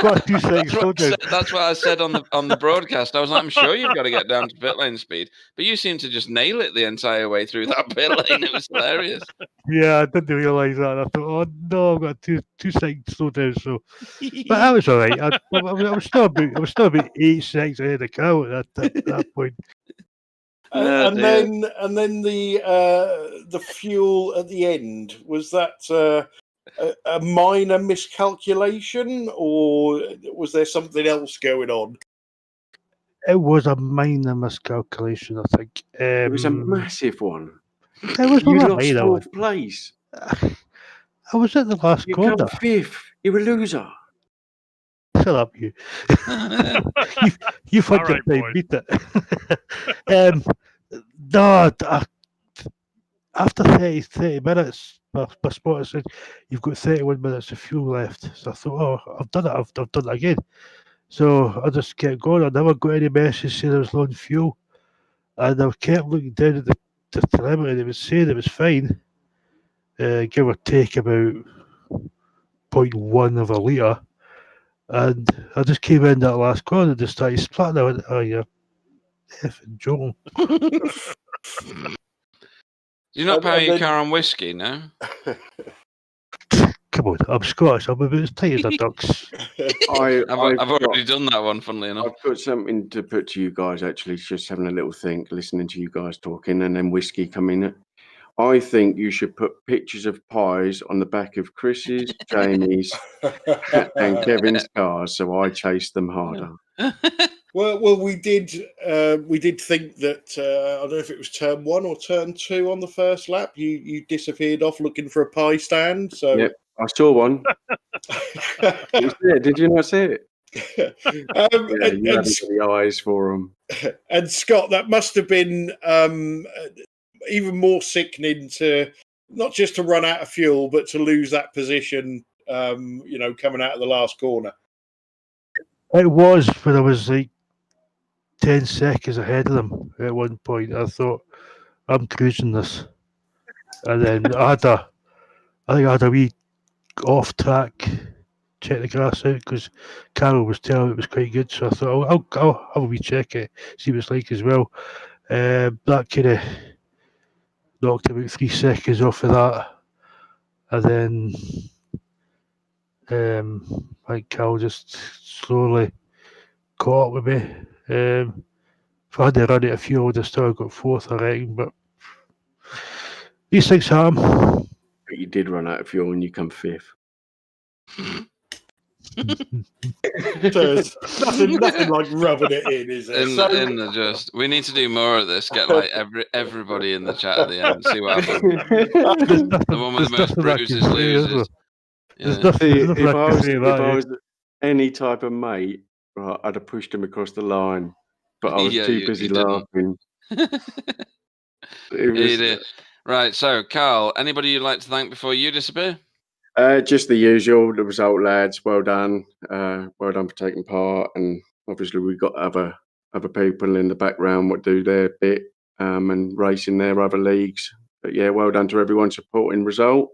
got a 2 seconds slowdown. That's what I said on the broadcast. I was like, I'm sure you've got to get down to pit lane speed, but you seem to just nail it the entire way through that pit lane. It was hilarious. Yeah, I didn't realise that. I thought, oh no, I've got 2 seconds slowdown. So, but I was all right. I was still about 8 seconds ahead of Carl at that point. And then the fuel at the end, was that a minor miscalculation, or was there something else going on? It was a minor miscalculation, I think. It was a massive one. It was you not lost minor fourth one. place. I was at the last corner. You come 5th. You're a loser. Shut up, you. You fucking beat it. No, after 30 minutes, my spotter said, "You've got 31 minutes of fuel left." So I thought, "Oh, I've done it. I've done it again." So I just kept going. I never got any message saying I was low on fuel, and I kept looking down at the telemetry. It was saying it was fine, give or take about 0.1 of a litre. And I just came in that last corner and just started splatting. I went, "Oh, you're effing joking." Do you not power your car on whiskey, no? Come on, I'm Scottish. I'm about as tight as a duck's. I've already done that one, funnily enough. I've got something to put to you guys, actually, just having a little think, listening to you guys talking, and then whiskey coming in. I think you should put pictures of pies on the back of Chris's, Jamie's, and Kevin's cars, so I chase them harder. Well, we did think that I don't know if it was turn 1 or turn 2 on the first lap. You disappeared off looking for a pie stand. So yep, I saw one. It was there. Did you not see it? You had the eyes for them. And Scott, that must have been even more sickening to not just to run out of fuel, but to lose that position. Coming out of the last corner. It was, but I was like 10 seconds ahead of them at one point. I thought, I'm cruising this. And then I think I had a wee off track, check the grass out, because Carol was telling me it was quite good. So I thought, I'll have a wee check it, see what it's like as well. That kind of knocked about 3 seconds off of that. And then I think Carol just slowly caught up with me. If I hadn't run out of fuel, I would have still got fourth, I reckon. But these things happen. But you did run out of fuel and you come fifth. There's nothing like rubbing it in, is there? We need to do more of this. Get like everybody in the chat at the end. See what happens. The one with the most bruises loses. If I was any type of mate, right, I'd have pushed him across the line, but I was too busy laughing. Right, so Carl, anybody you'd like to thank before you disappear? Just the usual, the result, lads. Well done. Well done for taking part. And obviously we've got other people in the background what do their bit and racing their other leagues. But yeah, well done to everyone supporting result.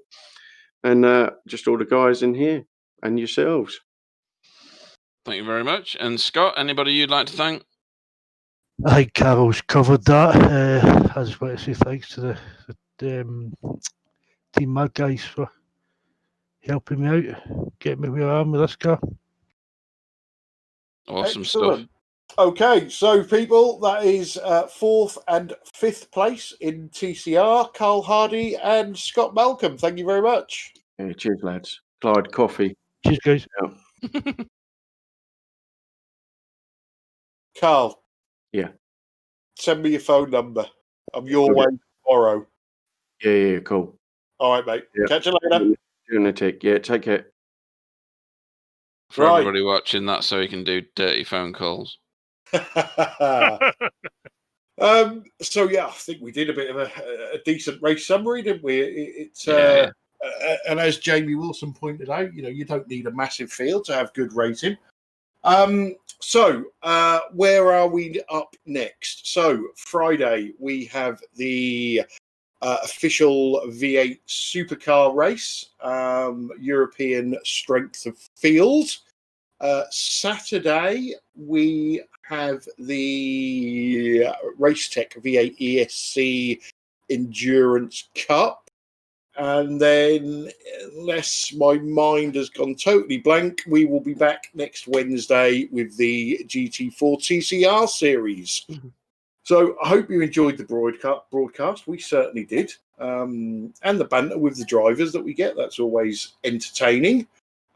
And just all the guys in here and yourselves. Thank you very much. And Scott, anybody you'd like to thank? I think Carol's covered that. I just want to say thanks to the Team Mad guys for helping me out, getting me where I am with this car. Awesome Excellent stuff. Okay, so people, that is 4th and 5th place in TCR, Carl Hardy and Scott Malcolm. Thank you very much. Yeah, cheers, lads. Clyde, coffee. Cheers, guys. Yeah. Carl. Yeah. Send me your phone number. I'm your way tomorrow. Yeah, cool. All right, mate. Yeah. Catch you later. Lunatic. Yeah, take care. For everybody watching, that's so he can do dirty phone calls. So yeah, I think we did a bit of a decent race summary, didn't we? It's and as Jamie Wilson pointed out, you don't need a massive field to have good racing. So where are we up next? So Friday we have the official V8 supercar race, European Strength of Field. Saturday we have the Racetech V8 ESC Endurance Cup, and then, unless my mind has gone totally blank, we will be back next Wednesday with the GT4 TCR series. Mm-hmm. So I hope you enjoyed the broadcast. We certainly did. And the banter with the drivers that we get, that's always entertaining.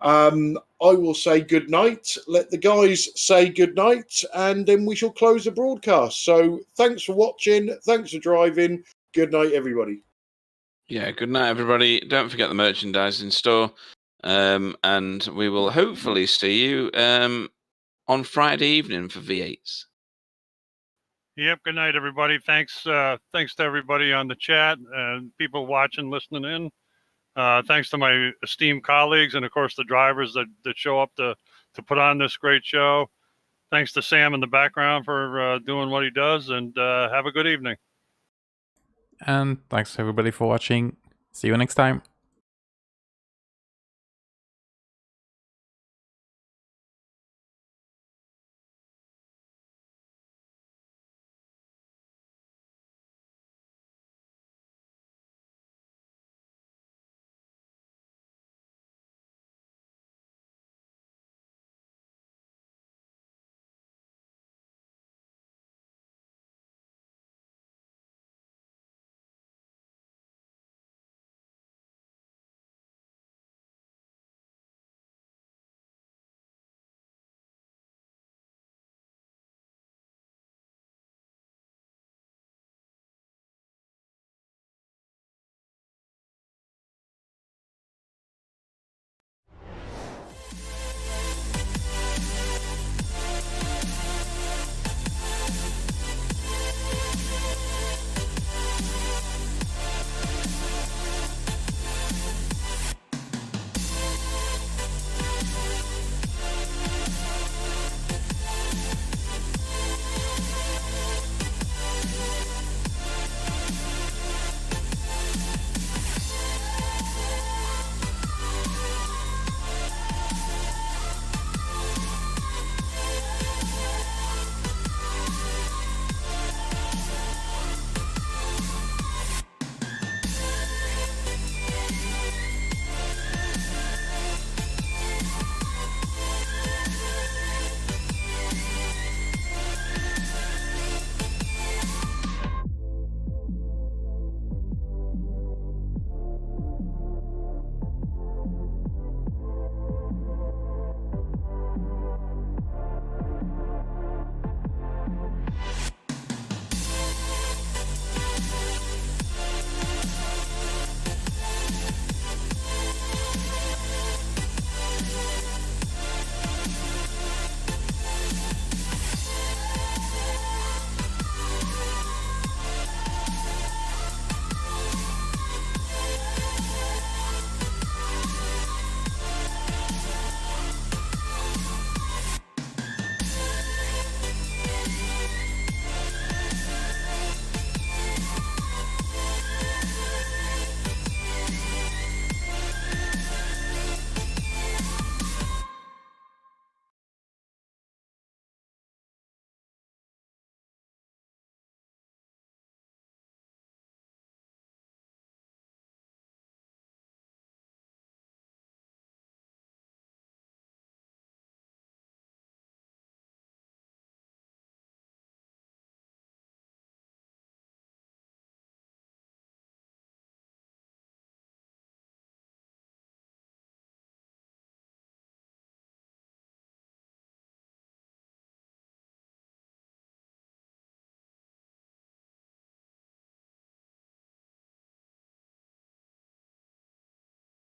I will say good night. Let the guys say good night, and then we shall close the broadcast. So thanks for watching. Thanks for driving. Good night, everybody. Yeah, good night, everybody. Don't forget the merchandise in store. And we will hopefully see you on Friday evening for V8s. Yep. Good night, everybody. Thanks to everybody on the chat and people watching, listening in. Thanks to my esteemed colleagues and, of course, the drivers that show up to put on this great show. Thanks to Sam in the background for doing what he does, and have a good evening. And thanks everybody for watching. See you next time.